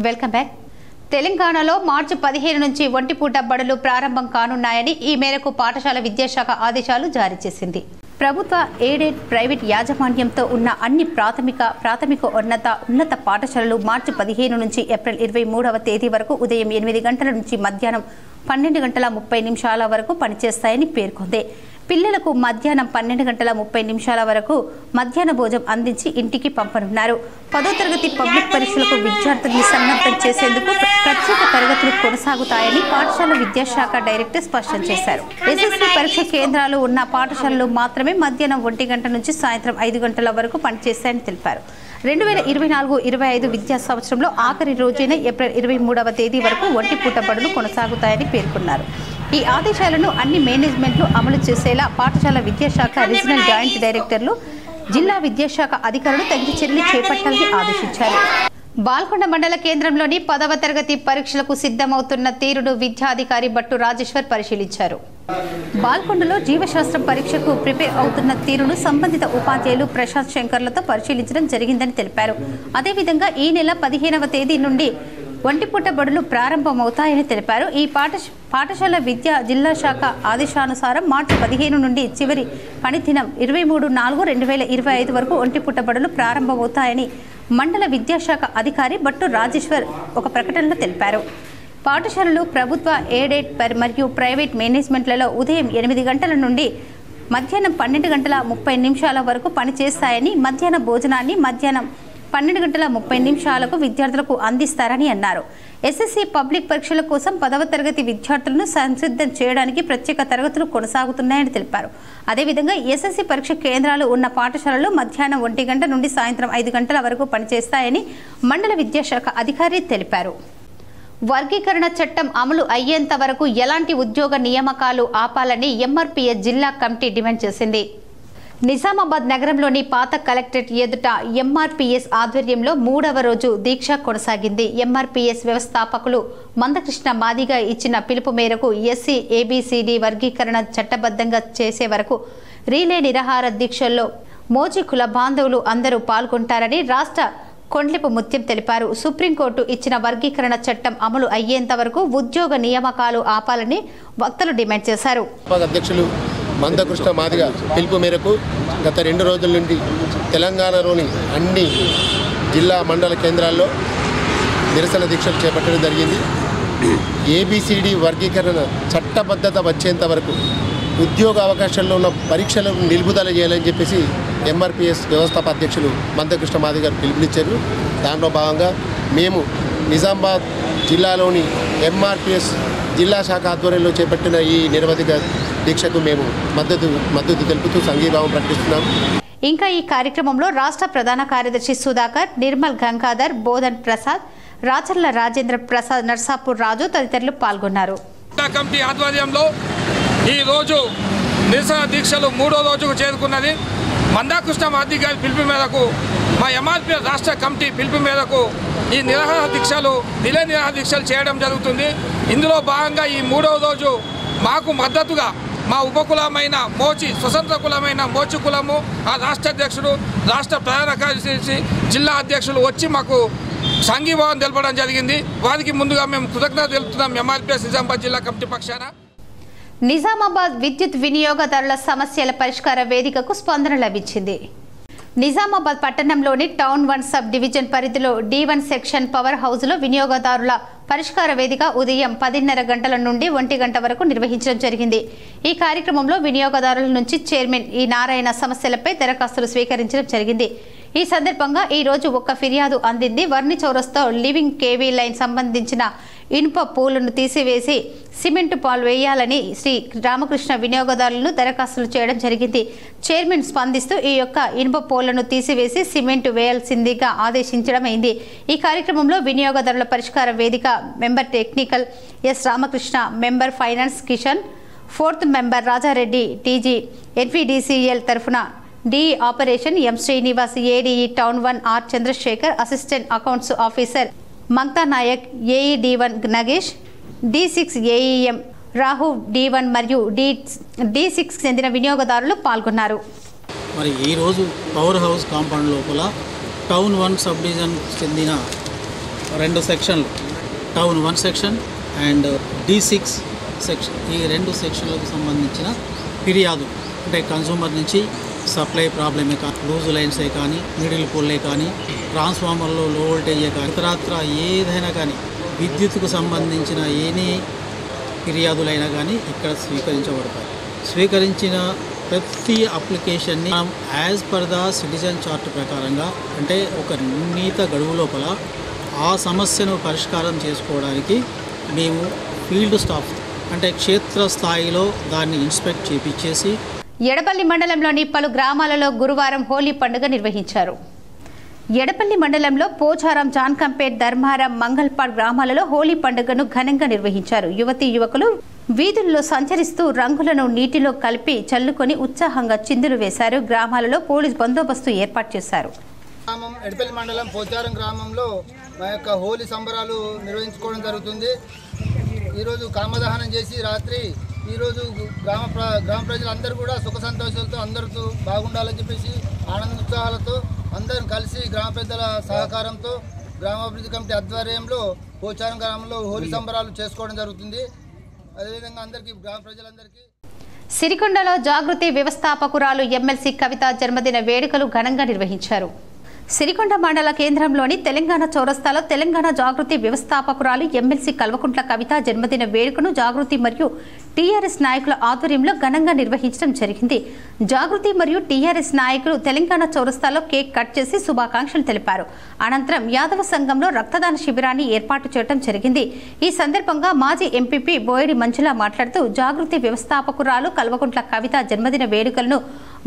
Speaker 1: Welcome back. తెలంగాణలో మార్చి 15 నుంచి ఒంటిపూట బడులు ప్రారంభం కానున్నాయని, ఈ మేరకు పాఠశాల విద్యాశాఖ ఆదేశాలు జారీ చేసింది. ప్రభుత్వ, ఎయిడెడ్, ప్రైవేట్ యాజమాన్యంతో ఉన్న అన్ని ఉన్నత పాఠశాలలు మార్చి 15 నుంచి ఏప్రిల్ 23వ తేదీ వరకు ఉదయం 8 గంటల నుంచి మధ్యాహ్నం 12:30 వరకు పనిచేస్తాయని పేర్కొంది. పిల్లలకు మధ్యాహ్నం 12:30 వరకు మధ్యాహ్న భోజనం అందించి ఇంటికి పంపనున్నారు. 10వ తరగతి పబ్లిక్ పరీక్షలకు విద్యార్థుల్ని సన్నద్ధం చేసేందుకు ప్రత్యేక తరగతులు కొనసాగుతాయని పాఠశాల విద్యాశాఖ డైరెక్టర్ స్పష్టం చేశారు. ఎస్ఎస్సీ పరీక్ష కేంద్రాలు ఉన్న పాఠశాలలు మాత్రమే మధ్యాహ్నం 1 గంట నుంచి సాయంత్రం 5 గంటల వరకు పనిచేస్తాయని తెలిపారు. 2024-25 విద్యా సంవత్సరంలో ఆఖరి రోజైన ఏప్రిల్ 23వ తేదీ వరకు ఒంటిపూట బడులు కొనసాగుతాయని పేర్కొన్నారు. ఈ ఆదేశాలను అన్ని మేనేజ్మెంట్లు అమలు చేసేలా పాఠశాల విద్యాశాఖ రీజనల్ జాయింట్ డైరెక్టర్లు, జిల్లా విద్యాశాఖ అధికారులు తగిన చర్యలు చేపట్టాలని ఆదేశించారు. బాల్కొండ మండల కేంద్రంలోని 10వ తరగతి పరీక్షలకు సిద్ధమవుతున్న తీరును విద్యాధికారి బట్టు రాజేశ్వర్ పరిశీలించారు. బాల్కొండలో జీవశాస్త్రం పరీక్షకు ప్రిపేర్ అవుతున్న తీరును సంబంధిత ఉపాధ్యాయులు ప్రశాంత్ శంకర్లతో పరిశీలించడం జరిగిందని తెలిపారు. అదేవిధంగా ఈ నెల 15వ తేదీ నుండి ఒంటిపూట బడులు ప్రారంభమవుతాయని తెలిపారు. ఈ పాఠశాల విద్యా జిల్లా శాఖ ఆదేశానుసారం మార్చి 15 నుండి చివరి పనిదినం 23/4/2025 వరకు ఒంటిపూట బడులు ప్రారంభమవుతాయని మండల విద్యాశాఖ అధికారి బట్టు రాజేశ్వర్ ఒక ప్రకటనలో తెలిపారు. పాఠశాలలు ప్రభుత్వ, ఎయిడెడ్ మరియు ప్రైవేట్ మేనేజ్మెంట్లలో ఉదయం 8 గంటల నుండి మధ్యాహ్నం 12:30 వరకు పనిచేస్తాయని, మధ్యాహ్న భోజనాన్ని మధ్యాహ్నం 12:30 విద్యార్థులకు అందిస్తారని అన్నారు. ఎస్ఎస్సీ పబ్లిక్ పరీక్షల కోసం 10వ తరగతి విద్యార్థులను సంసిద్ధం చేయడానికి ప్రత్యేక తరగతులు కొనసాగుతున్నాయని తెలిపారు. అదేవిధంగా ఎస్ఎస్సీ పరీక్ష కేంద్రాలు ఉన్న పాఠశాలలు మధ్యాహ్నం 1 గంట నుండి సాయంత్రం 5 గంటల వరకు పనిచేస్తాయని మండల విద్యాశాఖ అధికారి తెలిపారు. వర్గీకరణ చట్టం అమలు అయ్యేంత వరకు ఎలాంటి ఉద్యోగ నియామకాలు ఆపాలని ఎంఆర్పీఎస్ జిల్లా కమిటీ డిమాండ్ చేసింది. నిజామాబాద్ నగరంలోని పాత కలెక్టరేట్ ఎదుట ఎంఆర్పీఎస్ ఆధ్వర్యంలో 3వ రోజు దీక్ష కొనసాగింది. ఎంఆర్పీఎస్ వ్యవస్థాపకులు మందకృష్ణ మాదిగ ఇచ్చిన పిలుపు మేరకు ఎస్సీ, ఏబీసీడీ వర్గీకరణ చట్టబద్ధంగా చేసే వరకు రీలే నిరాహార దీక్షల్లో మోజీ కుల బాంధవులు అందరూ పాల్గొంటారని రాష్ట్ర కొండ్లిపు ముత్యం తెలిపారు. సుప్రీంకోర్టు ఇచ్చిన వర్గీకరణ చట్టం అమలు అయ్యేంత వరకు ఉద్యోగ నియామకాలు ఆపాలని వక్తలు డిమాండ్ చేశారు.
Speaker 11: అధ్యక్షులు మందకృష్ణ మాదిగ పిలుపు మేరకు గత 2 రోజుల నుండి తెలంగాణలోని అన్ని జిల్లా మండల కేంద్రాల్లో నిరసన దీక్షలు చేపట్టడం జరిగింది. ఏబిసిడి వర్గీకరణ చట్టబద్ధత వచ్చేంత వరకు ఉద్యోగ అవకాశాల్లో ఉన్న పరీక్షలను నిలుపుదల చేయాలని చెప్పేసి ఎంఆర్పీఎస్ వ్యవస్థాపక అధ్యక్షులు మందకృష్ణ మాదిగ గారు పిలుపునిచ్చారు. దాంట్లో భాగంగా మేము నిజామాబాద్ జిల్లాలోని ఎంఆర్పీఎస్ జిల్లా శాఖ ఆధ్వర్యంలో చేపట్టిన ఈ నిరవధిక దీక్షకు మేము మద్దతు తెలుపుతూ సంఘీభావం ప్రకటిస్తున్నాం.
Speaker 1: ఇంకా ఈ కార్యక్రమంలో రాష్ట్ర ప్రధాన కార్యదర్శి సుధాకర్, నిర్మల్ గంగాధర్, బోధన్ ప్రసాద్, రాచర్ల రాజేంద్ర ప్రసాద్, నర్సాపూర్ రాజు తదితరులు పాల్గొన్నారు.
Speaker 12: కమిటీ ఆధ్వర్యంలో ఈ రోజు నిరసన దీక్షలు 3వ రోజుకు చేరుకున్నది. మందాకృష్ణ మాదిగ గారి పిలుపు మేరకు మా ఎంఆర్పీ రాష్ట్ర కమిటీ పిలుపు మేరకు ఈ నిరాహార దీక్షలు చేయడం జరుగుతుంది. ఇందులో భాగంగా ఈ 3వ రోజు మాకు మద్దతుగా మా ఉపకులమైన మోచి స్వతంత్ర కులమైన మోచి కులము, ఆ రాష్ట్ర అధ్యక్షుడు, రాష్ట్ర ప్రధాన కార్యదర్శి, జిల్లా అధ్యక్షులు వచ్చి మాకు సంఘీభావం తెలపడం జరిగింది. వారికి ముందుగా మేము కృతజ్ఞత తెలుపుతున్నాం ఎంఆర్పీఎస్ నిజామాబాద్ జిల్లా కమిటీ పక్షాన.
Speaker 1: నిజామాబాద్ విద్యుత్ వినియోగదారుల సమస్యల పరిష్కార వేదికకు స్పందన లభించింది. నిజామాబాద్ పట్టణంలోని టౌన్ 1 సబ్ డివిజన్ పరిధిలో D1 సెక్షన్ పవర్ హౌస్లో వినియోగదారుల పరిష్కార వేదిక ఉదయం 10:30 గంటల నుండి 1 గంట వరకు నిర్వహించడం జరిగింది. ఈ కార్యక్రమంలో వినియోగదారుల నుంచి చైర్మన్ ఈ నారాయణ సమస్యలపై దరఖాస్తులు స్వీకరించడం జరిగింది. ఈ సందర్భంగా ఈ రోజు ఒక ఫిర్యాదు అందింది. వర్ని చౌరస్తా లివింగ్ కేవీ లైన్ సంబంధించిన ఇనుప పూలను తీసివేసి సిమెంట్ పాలు వేయాలని శ్రీ రామకృష్ణ వినియోగదారులను దరఖాస్తులు చేయడం జరిగింది. చైర్మన్ స్పందిస్తూ ఈ యొక్క ఇనుప పోలను తీసివేసి సిమెంట్ వేయాల్సిందిగా ఆదేశించడం అయింది. ఈ కార్యక్రమంలో వినియోగదారుల పరిష్కార వేదిక member technical S Ramakrishna, member finance Kishan, 4th member Raja Reddy, TG NPDCL తరఫున D operation M Srinivas, ADE town 1 R Chandrashekar, assistant accounts officer Mantha Nayak, AE D1 Nagesh, D6 AEM Rahu, D1 మరియు D6 చెందిన వినియోగదారులు పాల్గొన్నారు.
Speaker 13: మరి ఈరోజు పవర్ హౌస్ కాంపౌండ్ లోపల టౌన్ 1 సబ్ డివిజన్ చెందిన 2 సెక్షన్లు, town 1 section and D6 section, ఈ 2 సెక్షన్లకు సంబంధించిన ఫిర్యాదు అంటే కన్సూమర్ నుంచి సప్లై ప్రాబ్లమే కానీ, లూజ్ లైన్సే కానీ, మిడిల్ పోల్లే కానీ, ట్రాన్స్ఫార్మర్లో లో వోల్టేజే కానీ, ఇతరత్ర ఏదైనా కానీ విద్యుత్కు సంబంధించిన ఏనీ ఫిర్యాదులైనా కానీ ఇక్కడ స్వీకరించబడతాయి. స్వీకరించిన ప్రతి అప్లికేషన్ని as per the citizen chart ప్రకారంగా అంటే ఒక నిర్ణీత గడువు లోపల ఆ సమస్యను పరిష్కారం చేసుకోవడానికి మేము ఫీల్డ్ స్టాఫ్ అంటే క్షేత్రస్థాయిలో దాన్ని ఇన్స్పెక్ట్ చేపించేసి
Speaker 1: ఎడపల్లి మండలంలోని పలు గ్రామాలలో గురువారం హోలీ పండుగ నిర్వహించారు. ఎడపల్లి మండలంలో పోచారం, జాన్కంపేట్, ధర్మారం, మంగల్పాడ్ గ్రామాలలో హోలీ పండుగను ఘనంగా నిర్వహించారు. యువతీ యువకులు వీధుల్లో సంచరిస్తూ రంగులను నీటిలో కలిపి చల్లుకొని ఉత్సాహంగా చిందులు వేశారు. గ్రామాలలో పోలీస్ బందోబస్తు ఏర్పాటు చేశారు.
Speaker 14: ఎడపల్లి మండలం పోచారం గ్రామంలో మా యొక్క హోలీ సంబరాలు నిర్వహించుకోవడం జరుగుతుంది. ఈరోజు కామదహనం చేసి రాత్రి ఈరోజు గ్రామ ప్రజలందరూ కూడా సుఖ సంతోషాలతో అందరితో బాగుండాలని చెప్పేసి ఆనందోత్సాహాలతో అందరం కలిసి గ్రామ పెద్దల సహకారంతో గ్రామాభివృద్ధి కమిటీ ఆధ్వర్యంలో పోచారం గ్రామంలో హోలీ సంబరాలు చేసుకోవడం జరుగుతుంది. అదేవిధంగా అందరికీ గ్రామ ప్రజలందరికీ
Speaker 1: సిరికొండలో జాగృతి వ్యవస్థాపకురాలు ఎమ్మెల్సీ కవిత జన్మదిన వేడుకలు ఘనంగా నిర్వహించారు. సిరికొండ మండల కేంద్రంలోని తెలంగాణ చౌరస్తాలో తెలంగాణ జాగృతి వ్యవస్థాపకురాలు ఎమ్మెల్సీ కల్వకుంట్ల కవిత జన్మదిన వేడుకను జాగృతి మరియు టీఆర్ఎస్ నాయకుల ఆధ్వర్యంలో ఘనంగా నిర్వహించడం జరిగింది. జాగృతి మరియు టీఆర్ఎస్ నాయకులు తెలంగాణ చౌరస్తాలో కేక్ కట్ చేసి శుభాకాంక్షలు తెలిపారు. అనంతరం యాదవ సంఘంలో రక్తదాన శిబిరాన్ని ఏర్పాటు చేయడం జరిగింది. ఈ సందర్భంగా మాజీ ఎంపీపీ బోయడి మంజుల మాట్లాడుతూ జాగృతి వ్యవస్థాపకురాలు కల్వకుంట్ల కవిత జన్మదిన వేడుకలను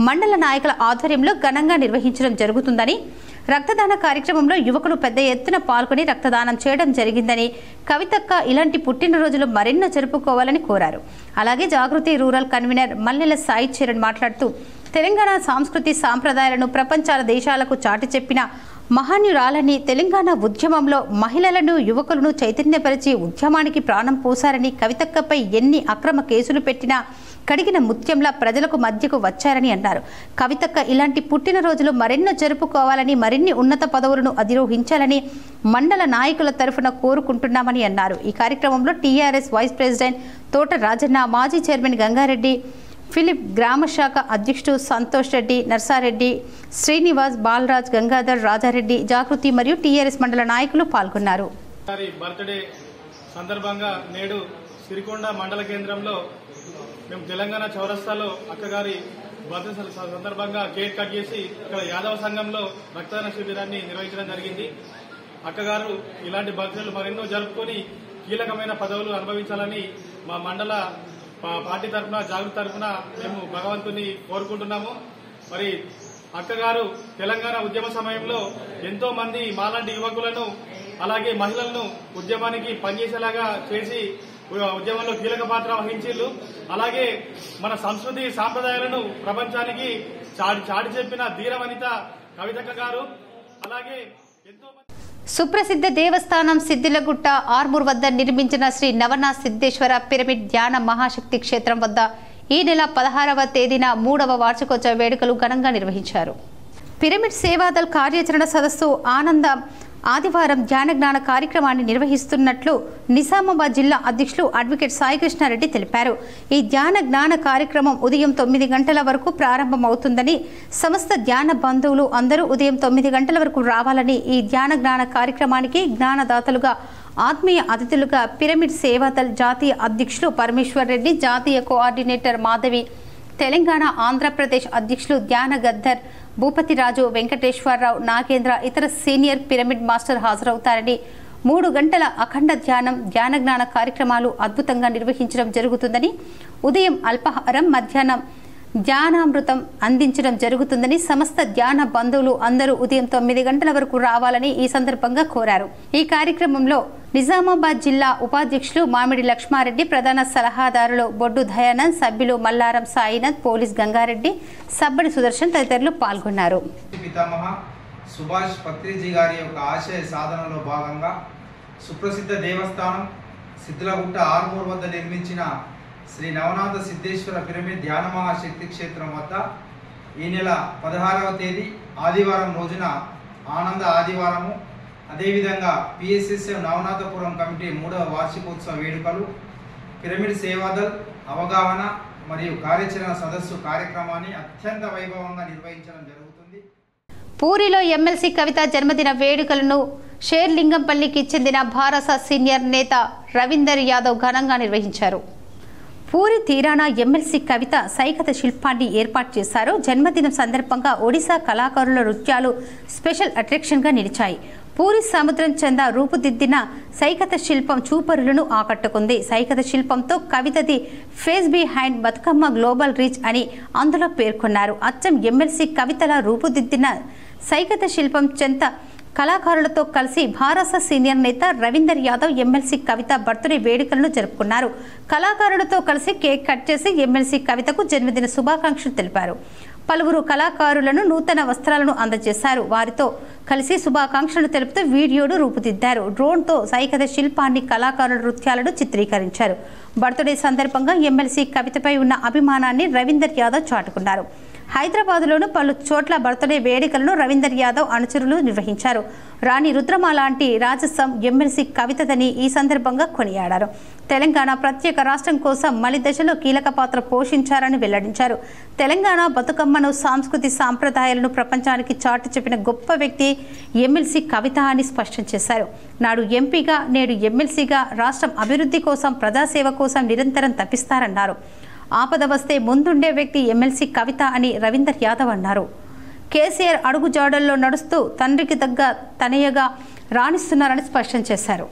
Speaker 1: మండల నాయకుల ఆధ్వర్యంలో ఘనంగా నిర్వహించడం జరుగుతుందని, రక్తదాన కార్యక్రమంలో యువకులు పెద్ద ఎత్తున పాల్గొని రక్తదానం చేయడం జరిగిందని, కవితక్క ఇలాంటి పుట్టినరోజులు మరెన్నో జరుపుకోవాలని కోరారు. అలాగే జాగృతి రూరల్ కన్వీనర్ మల్లెల సాయి చరణ్ మాట్లాడుతూ తెలంగాణ సంస్కృతి సాంప్రదాయాలను ప్రపంచాల దేశాలకు చాటి చెప్పిన మహాన్యురాలని, తెలంగాణ ఉద్యమంలో మహిళలను యువకులను చైతన్యపరిచి ఉద్యమానికి ప్రాణం పోసారని, కవితక్కపై ఎన్ని అక్రమ కేసులు పెట్టినా కడిగిన ముత్యంలా ప్రజలకు మధ్యకు వచ్చారని అన్నారు. కవితక్క ఇలాంటి పుట్టినరోజులు మరెన్నో జరుపుకోవాలని, మరిన్ని ఉన్నత పదవులను అధిరోహించాలని మండల నాయకుల తరఫున కోరుకుంటున్నామని అన్నారు. ఈ కార్యక్రమంలో టీఆర్ఎస్ వైస్ ప్రెసిడెంట్ తోట రాజన్న, మాజీ చైర్మన్ గంగారెడ్డి, ఫిలిప్, గ్రామ శాఖ అధ్యక్షుడు సంతోష్ రెడ్డి, నర్సారెడ్డి, శ్రీనివాస్, బాలరాజ్, గంగాధర్, రాజారెడ్డి, జాగృతి మరియు టీఆర్ఎస్ మండల నాయకులు పాల్గొన్నారు.
Speaker 15: బర్త్డే సందర్భంగా నేడు సిరికొండ మండల కేంద్రంలో మేము తెలంగాణ చౌరస్తాలో అక్కగారి బర్త్డే సందర్భంగా కేక్ కట్ చేసి ఇక్కడ యాదవ సంఘంలో రక్తదాన శిబిరాన్ని నిర్వహించడం జరిగింది. అక్కగారు ఇలాంటి బర్త్డేలు మరెన్నో జరుపుకొని కీలకమైన పదవులు అనుభవించాలని మా మండల పార్టీ తరఫున జాగృతి తరఫున మేము భగవంతుని కోరుకుంటున్నాము. మరి అక్కగారు తెలంగాణ ఉద్యమ సమయంలో ఎంతో మంది మాలాంటి యువకులను అలాగే మహిళలను ఉద్యమానికి పనిచేసేలాగా చేసి ఉద్యమంలో కీలక పాత్ర వహించిళ్ళు. అలాగే మన సంస్కృతి సాంప్రదాయాలను ప్రపంచానికి చాటి చెప్పిన ధీరవనిత కవితక్క గారు. అలాగే ఎంతో
Speaker 1: సుప్రసిద్ధ దేవస్థానం సిద్దిలగుట్ట ఆర్మూర్ వద్ద నిర్మించిన శ్రీ నవనాథ్ సిద్ధేశ్వర పిరమిడ్ ధ్యాన మహాశక్తి క్షేత్రం వద్ద ఈ నెల 16వ తేదీన 3వ వార్షికోత్సవ వేడుకలు ఘనంగా నిర్వహించారు. పిరమిడ్ సేవాదల్ కార్యాచరణ సదస్సు ఆనంద ఆదివారం ధ్యాన జ్ఞాన కార్యక్రమాన్ని నిర్వహిస్తున్నట్లు నిజామాబాద్ జిల్లా అధ్యక్షులు అడ్వకేట్ సాయికృష్ణారెడ్డి తెలిపారు. ఈ ధ్యాన జ్ఞాన కార్యక్రమం ఉదయం 9 గంటల వరకు ప్రారంభమవుతుందని, సమస్త ధ్యాన బంధువులు అందరూ ఉదయం 9 గంటల వరకు రావాలని, ఈ ధ్యాన జ్ఞాన కార్యక్రమానికి జ్ఞానదాతలుగా ఆత్మీయ అతిథులుగా పిరమిడ్ సేవాదల్ జాతీయ అధ్యక్షులు పరమేశ్వర్ రెడ్డి, జాతీయ కోఆర్డినేటర్ మాధవి, తెలంగాణ ఆంధ్రప్రదేశ్ అధ్యక్షులు ధ్యాన గద్దర్, భూపతిరాజు, వెంకటేశ్వరరావు, నాగేంద్ర, ఇతర సీనియర్ పిరమిడ్ మాస్టర్ హాజరవుతారని, 3 గంటల అఖండ ధ్యానం, ధ్యాన జ్ఞాన కార్యక్రమాలు అద్భుతంగా నిర్వహించడం జరుగుతుందని, ఉదయం అల్పాహారం, మధ్యాహ్నం ధ్యానామృతం అందించడం జరుగుతుందని, సమస్త ధ్యాన బంధువులు అందరూ ఉదయం 9 గంటల వరకు రావాలని ఈ సందర్భంగా కోరారు. ఈ కార్యక్రమంలో నిజామాబాద్ జిల్లా ఉపాధ్యక్షులు మామిడి లక్ష్మారెడ్డి, ప్రధాన సలహాదారులు బొడ్డు దయానంద్, సభ్యులు మల్లారం సాయినాథ్, పోలీస్ గంగారెడ్డి, సబ్బడి సుదర్శన్ తదితరులు పాల్గొన్నారు.
Speaker 16: పితామహ సుభాష్ పత్రిజీ గారి యొక్క ఆశయ సాధనలో భాగంగా సుప్రసిద్ధ దేవస్థానం సిద్దిలగుట్ట ఆర్మూర్ వద్ద నిర్మించిన శ్రీ నవనాథ సిద్ధేశ్వర పిరమిడ్ ధ్యాన మహాశక్తి క్షేత్రం వద్ద ఈ నెల 16వ తేదీ ఆదివారం రోజున ఆనంద ఆదివారము, అదేవిధంగా పిఎస్ఎస్ఎం నవనాథపురం కమిటీ 3వ వార్షికోత్సవ వేడుకలు, పిరమిడ్ సేవాదల్ అవగాహన మరియు కార్యాచరణ సదస్సు కార్యక్రమాన్ని అత్యంత వైభవంగా నిర్వహించడం జరుగుతుంది.
Speaker 1: పూరిలో ఎమ్మెల్సీ కవిత జన్మదిన వేడుకలను షేర్లింగంపల్లికి చెందిన భారస సీనియర్ నేత రవీందర్ యాదవ్ ఘనంగా నిర్వహించారు. పూరి తీరాన ఎమ్మెల్సీ కవిత సైకత శిల్పాన్ని ఏర్పాటు చేశారు. జన్మదినం సందర్భంగా ఒడిశా కళాకారుల నృత్యాలు స్పెషల్ అట్రాక్షన్గా నిలిచాయి. పూరి సముద్రం చెంద రూపుదిద్దిన సైకత శిల్పం చూపరులను ఆకట్టుకుంది. సైకత శిల్పంతో కవితది face behind Bathukamma global reach అని అందులో పేర్కొన్నారు. అచ్చం ఎమ్మెల్సీ కవితల రూపుదిద్దిన సైకత శిల్పం చెంత కళాకారులతో కలిసి భారస సీనియర్ నేత రవీందర్ యాదవ్ ఎమ్మెల్సీ కవిత బర్త్డే వేడుకలను జరుపుకున్నారు. కళాకారులతో కలిసి కేక్ కట్ చేసి ఎమ్మెల్సీ కవితకు జన్మదిన శుభాకాంక్షలు తెలిపారు. పలువురు కళాకారులను నూతన వస్త్రాలను అందజేశారు. వారితో కలిసి శుభాకాంక్షలు తెలుపుతూ వీడియోను రూపుదిద్దారు. డ్రోన్తో సైకత శిల్పాన్ని, కళాకారుల నృత్యాలను చిత్రీకరించారు. బర్త్డే సందర్భంగా ఎమ్మెల్సీ కవితపై ఉన్న అభిమానాన్ని రవీందర్ యాదవ్ చాటుకున్నారు. హైదరాబాద్లోను పలు చోట్ల బర్త్డే వేడుకలను రవీందర్ యాదవ్ అనుచరులు నిర్వహించారు. రాణి రుద్రమ లాంటి రాజసం ఎమ్మెల్సీ కవితదని ఈ సందర్భంగా కొనియాడారు. తెలంగాణ ప్రత్యేక రాష్ట్రం కోసం మలి దశలో కీలక పాత్ర పోషించారని వెల్లడించారు. తెలంగాణ బతుకమ్మను, సాంస్కృతిక సాంప్రదాయాలను ప్రపంచానికి చాటి చెప్పిన గొప్ప వ్యక్తి ఎమ్మెల్సీ కవిత అని స్పష్టం చేశారు. నాడు ఎంపీగా, నేడు ఎమ్మెల్సీగా రాష్ట్రం అభివృద్ధి కోసం, ప్రజాసేవ కోసం నిరంతరం తప్పిస్తారన్నారు. ఆపద వస్తే ముందుండే వ్యక్తి ఎమ్మెల్సీ కవిత అని రవీందర్ యాదవ్ అన్నారు. కేసీఆర్ అడుగు జాడల్లో నడుస్తూ తండ్రికి తగ్గ తనయగా రాణిస్తున్నారని స్పష్టం చేశారు.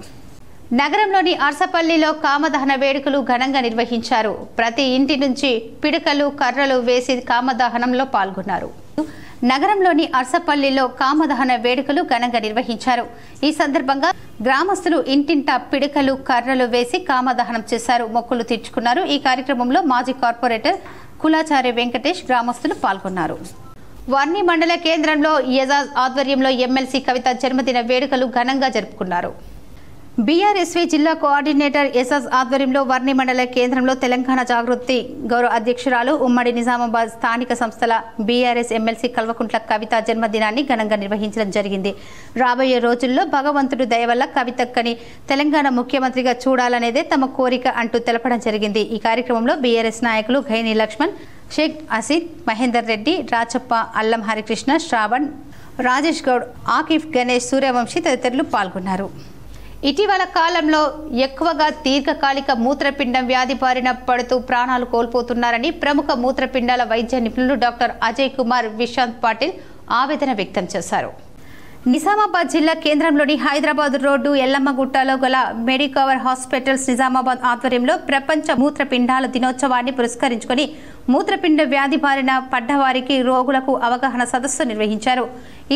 Speaker 1: నగరంలోని అర్సపల్లిలో కామదహన వేడుకలు ఘనంగా నిర్వహించారు. ప్రతి ఇంటి నుంచి పిడకలు, కర్రలు వేసి కామదహనంలో పాల్గొన్నారు. నగరంలోని అర్సపల్లిలో కామదహన వేడుకలు ఘనంగా నిర్వహించారు. ఈ సందర్భంగా గ్రామస్తులు ఇంటింటా పిడకలు, కర్రలు వేసి కామదహనం చేశారు, మొక్కులు తీర్చుకున్నారు. ఈ కార్యక్రమంలో మాజీ కార్పొరేటర్ కులాచారి వెంకటేష్, గ్రామస్తులు పాల్గొన్నారు. వర్ణి మండల కేంద్రంలో యజాజ్ ఆధ్వర్యంలో ఎమ్మెల్సీ కవిత జన్మదిన వేడుకలు ఘనంగా జరుపుకున్నారు. బీఆర్ఎస్వీ జిల్లా కోఆర్డినేటర్ యజాజ్ ఆధ్వర్యంలో వర్ణి మండల కేంద్రంలో తెలంగాణ జాగృతి గౌరవ అధ్యక్షురాలు, ఉమ్మడి నిజామాబాద్ స్థానిక సంస్థల బీఆర్ఎస్ ఎమ్మెల్సీ కల్వకుంట్ల కవిత జన్మదినాన్ని ఘనంగా నిర్వహించడం జరిగింది. రాబోయే రోజుల్లో భగవంతుడి దయ వల్ల కవితక్కని తెలంగాణ ముఖ్యమంత్రిగా చూడాలనేదే తమ కోరిక అంటూ తెలపడం జరిగింది. ఈ కార్యక్రమంలో బీఆర్ఎస్ నాయకులు ఘైని లక్ష్మణ్, షేక్ అసీద్, మహేందర్ రెడ్డి, రాచప్ప, అల్లం హరికృష్ణ, శ్రావణ్, రాజేష్ గౌడ్, ఆకిఫ్, గణేష్, సూర్యవంశీ తదితరులు పాల్గొన్నారు. ఇటీవల కాలంలో ఎక్కువగా దీర్ఘకాలిక మూత్రపిండం వ్యాధి బారిన పడుతూ ప్రాణాలు కోల్పోతున్నారని ప్రముఖ మూత్రపిండాల వైద్య నిపుణులు డాక్టర్ అజయ్ కుమార్ విశాంత్ పాటిల్ ఆవేదన వ్యక్తం చేశారు. నిజామాబాద్ జిల్లా కేంద్రంలోని హైదరాబాద్ రోడ్డు ఎల్లమ్మగుట్టలో గల మెడికవర్ హాస్పిటల్స్ నిజామాబాద్ ఆధ్వర్యంలో ప్రపంచ మూత్రపిండాల దినోత్సవాన్ని పురస్కరించుకొని మూత్రపిండ వ్యాధి బారిన పడ్డవారికి రోగులకు అవగాహన సదస్సు నిర్వహించారు.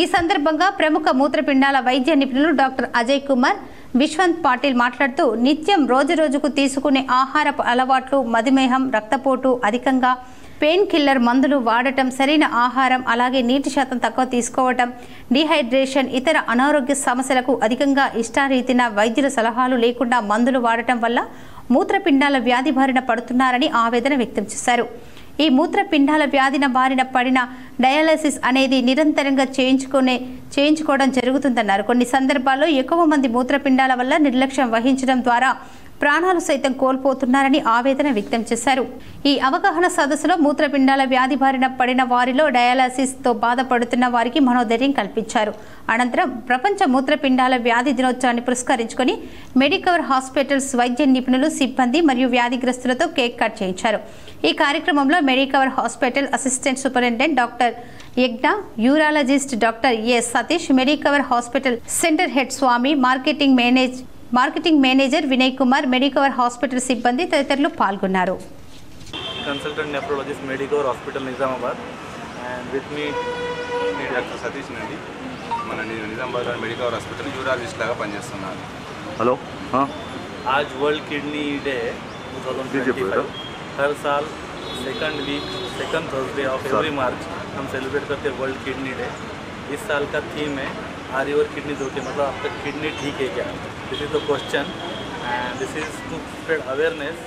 Speaker 1: ఈ సందర్భంగా ప్రముఖ మూత్రపిండాల వైద్య నిపుణులు డాక్టర్ అజయ్ కుమార్ విశ్వంత్ పాటిల్ మాట్లాడుతూ నిత్యం రోజురోజుకు తీసుకునే ఆహారపు అలవాట్లు, మధుమేహం, రక్తపోటు అధికంగా, పెయిన్ కిల్లర్ మందులు వాడటం, సరైన ఆహారం, అలాగే నీటి శాతం తక్కువ తీసుకోవటం, డిహైడ్రేషన్, ఇతర అనారోగ్య సమస్యలకు అధికంగా ఇష్టారీతిన వైద్యుల సలహాలు లేకుండా మందులు వాడటం వల్ల మూత్రపిండాల వ్యాధి బారిన పడుతున్నారని ఆవేదన వ్యక్తం చేశారు. ఈ మూత్రపిండాల వ్యాధిన బారిన పడిన డయాలసిస్ అనేది నిరంతరంగా చేయించుకోవడం జరుగుతుందన్నారు. కొన్ని సందర్భాల్లో ఎక్కువ మంది మూత్రపిండాల వల్ల నిర్లక్ష్యం వహించడం ద్వారా ప్రాణాలు సైతం కోల్పోతున్నారని ఆవేదన వ్యక్తం చేశారు. ఈ అవగాహన సదస్సులో మూత్రపిండాల వ్యాధి బారిన పడిన వారిలో డయాలసిస్తో బాధపడుతున్న వారికి మనోధైర్యం కల్పించారు. అనంతరం ప్రపంచ మూత్రపిండాల వ్యాధి దినోత్సవాన్ని పురస్కరించుకొని మెడికవర్ హాస్పిటల్స్ వైద్య నిపుణులు, సిబ్బంది మరియు వ్యాధిగ్రస్తులతో కేక్ కట్ చేయించారు. ఈ కార్యక్రమంలో Medicover hospital assistant superintendent doctor Yagna, urologist doctor S Satish, Medicover hospital centre head Swamy, marketing manager Vinay Kumar, Medicover hospital సిబ్బంది తదితరులు పాల్గొన్నారు.
Speaker 17: Consultant nephrologist Medicover hospital Nizamabad and with me doctor Satish అండి. మన నిజామాబాద్ మెడికవర్ హాస్పిటల్ యూరాలజిస్ట్ లాగా పనిచేస్తున్నాను.
Speaker 18: हेलो हाँ
Speaker 17: आज वर्ल्ड किडनी डे 2025 हर साल सेकंड थर्सडे ऑफ एवरी मार्च हम सेलिब्रेट करते हैं वर्ल्ड किडनी डे. इस साल का थीम है आर योर किडनी ओके, मतलब आपका किडनी ठीक है क्या. This is the question and this is to spread awareness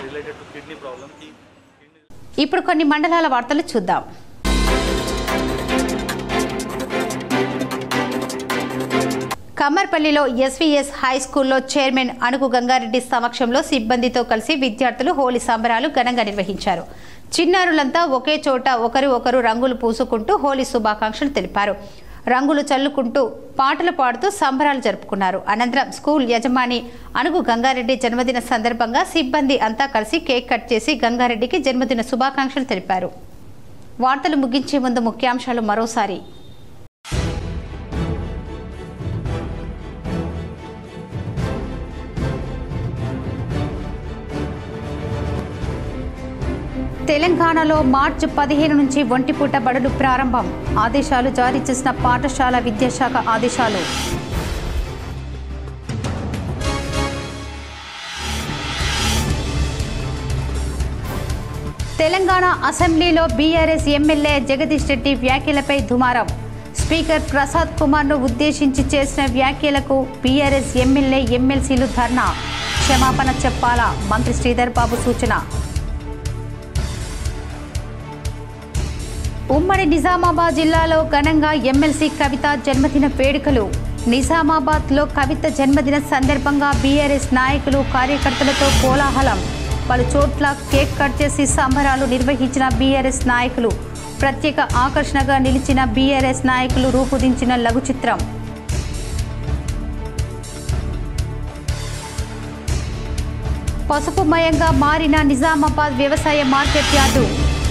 Speaker 17: related to kidney problem की.
Speaker 1: ఇప్పుడు కొన్ని మండలాల వార్తలు చూద్దాం. కమ్మర్పల్లిలో ఎస్వీఎస్ హై స్కూల్లో చైర్మన్ అనుగు గంగారెడ్డి సమక్షంలో సిబ్బందితో కలిసి విద్యార్థులు హోలీ సంబరాలు ఘనంగా నిర్వహించారు. చిన్నారులంతా ఒకే చోట ఒకరు రంగులు పూసుకుంటూ హోలీ శుభాకాంక్షలు తెలిపారు. రంగులు చల్లుకుంటూ పాటలు పాడుతూ సంబరాలు జరుపుకున్నారు. అనంతరం స్కూల్ యజమాని అనుగు గంగారెడ్డి జన్మదిన సందర్భంగా సిబ్బంది అంతా కలిసి కేక్ కట్ చేసి గంగారెడ్డికి జన్మదిన శుభాకాంక్షలు తెలిపారు. వార్తలు ముగించే ముందు ముఖ్యాంశాలు మరోసారి. తెలంగాణలో మార్చి 15 నుంచి ఒంటిపూట బడులు ప్రారంభం. ఆదేశాలు జారీ చేసిన పాఠశాల విద్యాశాఖ ఆదేశాలు. తెలంగాణ అసెంబ్లీలో బీఆర్ఎస్ ఎమ్మెల్యే జగదీష్ రెడ్డి వ్యాఖ్యలపై దుమారం. స్పీకర్ ప్రసాద్ కుమార్ను ఉద్దేశించి చేసిన వ్యాఖ్యలకు బీఆర్ఎస్ ఎమ్మెల్యే, ఎమ్మెల్సీలు ధర్నా. క్షమాపణ చెప్పాలా? మంత్రి శ్రీధర్ బాబు సూచన. ఉమ్మడి నిజామాబాద్ జిల్లాలో ఘనంగా ఎమ్మెల్సీ కవిత జన్మదిన వేడుకలు. నిజామాబాద్లో కవిత జన్మదిన సందర్భంగా బీఆర్ఎస్ నాయకులు, కార్యకర్తలతో కోలాహలం. పలు చోట్ల కేక్ కట్ చేసి సంబరాలు నిర్వహించిన బీఆర్ఎస్ నాయకులు. ప్రత్యేక ఆకర్షణగా నిలిచిన బీఆర్ఎస్ నాయకులు రూపొందించిన లఘు చిత్రం. పసుపుమయంగా మారిన నిజామాబాద్ వ్యవసాయ మార్కెట్ యార్డు.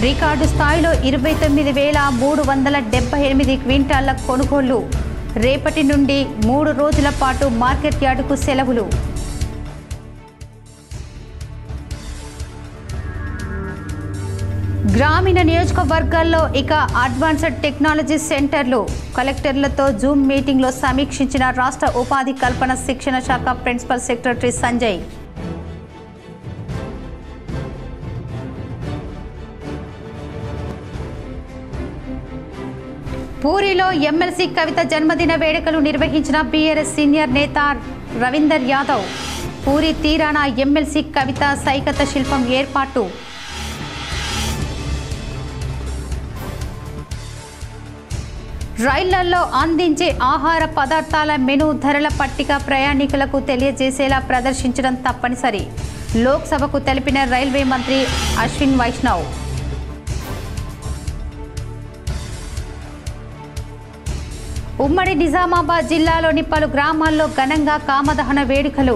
Speaker 1: రికార్డు స్థాయిలో 29,378 క్వింటాళ్ల కొనుగోళ్లు. రేపటి నుండి 3 రోజుల పాటు మార్కెట్ యార్డుకు సెలవులు. గ్రామీణ నియోజకవర్గాల్లో ఇక అడ్వాన్స్డ్ టెక్నాలజీ సెంటర్లు. కలెక్టర్లతో జూమ్ మీటింగ్లో సమీక్షించిన రాష్ట్ర ఉపాధి కల్పన శిక్షణ శాఖ ప్రిన్సిపల్ సెక్రటరీ సంజయ్. పూరిలో ఎమ్మెల్సీ కవిత జన్మదిన వేడుకలు నిర్వహించిన బీఆర్ఎస్ సీనియర్ నేత రవీందర్ యాదవ్. పూరి తీరాన ఎమ్మెల్సీ కవిత సైకత శిల్పం ఏర్పాటు. రైళ్లలో అందించే ఆహార పదార్థాల మెనూ ధరల పట్టిక ప్రయాణికులకు తెలియజేసేలా ప్రదర్శించడం తప్పనిసరి. లోక్సభకు తెలిపిన రైల్వే మంత్రి అశ్విన్ వైష్ణవ్. ఉమ్మడి నిజామాబాద్ జిల్లాలోని పలు గ్రామాల్లో ఘనంగా కామదహన వేడుకలు.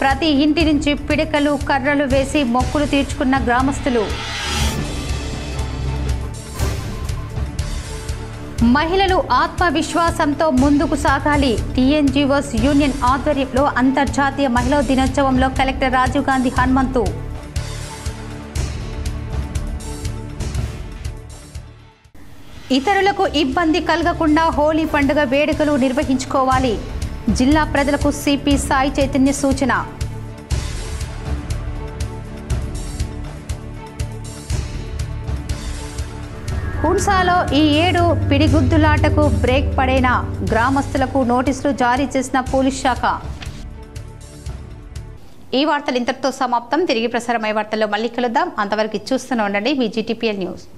Speaker 1: ప్రతి ఇంటి నుంచి పిడకలు, కర్రలు వేసి మొక్కులు తీర్చుకున్న గ్రామస్తులు. మహిళలు ఆత్మవిశ్వాసంతో ముందుకు సాగాలి. టీఎన్జీఓస్ యూనియన్ ఆధ్వర్యంలో అంతర్జాతీయ మహిళా దినోత్సవంలో కలెక్టర్ రాజీవ్ గాంధీ హనుమంతు. ఇతరులకు ఇబ్బంది కలగకుండా హోలీ పండుగ వేడుకలు నిర్వహించుకోవాలి. జిల్లా ప్రజలకు సిపి సాయి చైతన్య సూచన. హున్సాలో ఈ ఏడు పిడిగుద్దులాటకు బ్రేక్ పడేనా గ్రామస్తులకు నోటీసులు జారీ చేసిన పోలీస్ శాఖ. ఈ వార్తలు ఇంతటితో సమాప్తం. తిరిగి ప్రసారమయ్యే వార్తల్లో మళ్ళీ కలుద్దాం. అంతవరకు చూస్తూనే ఉండండి మీ జీటీపీఎల్ న్యూస్.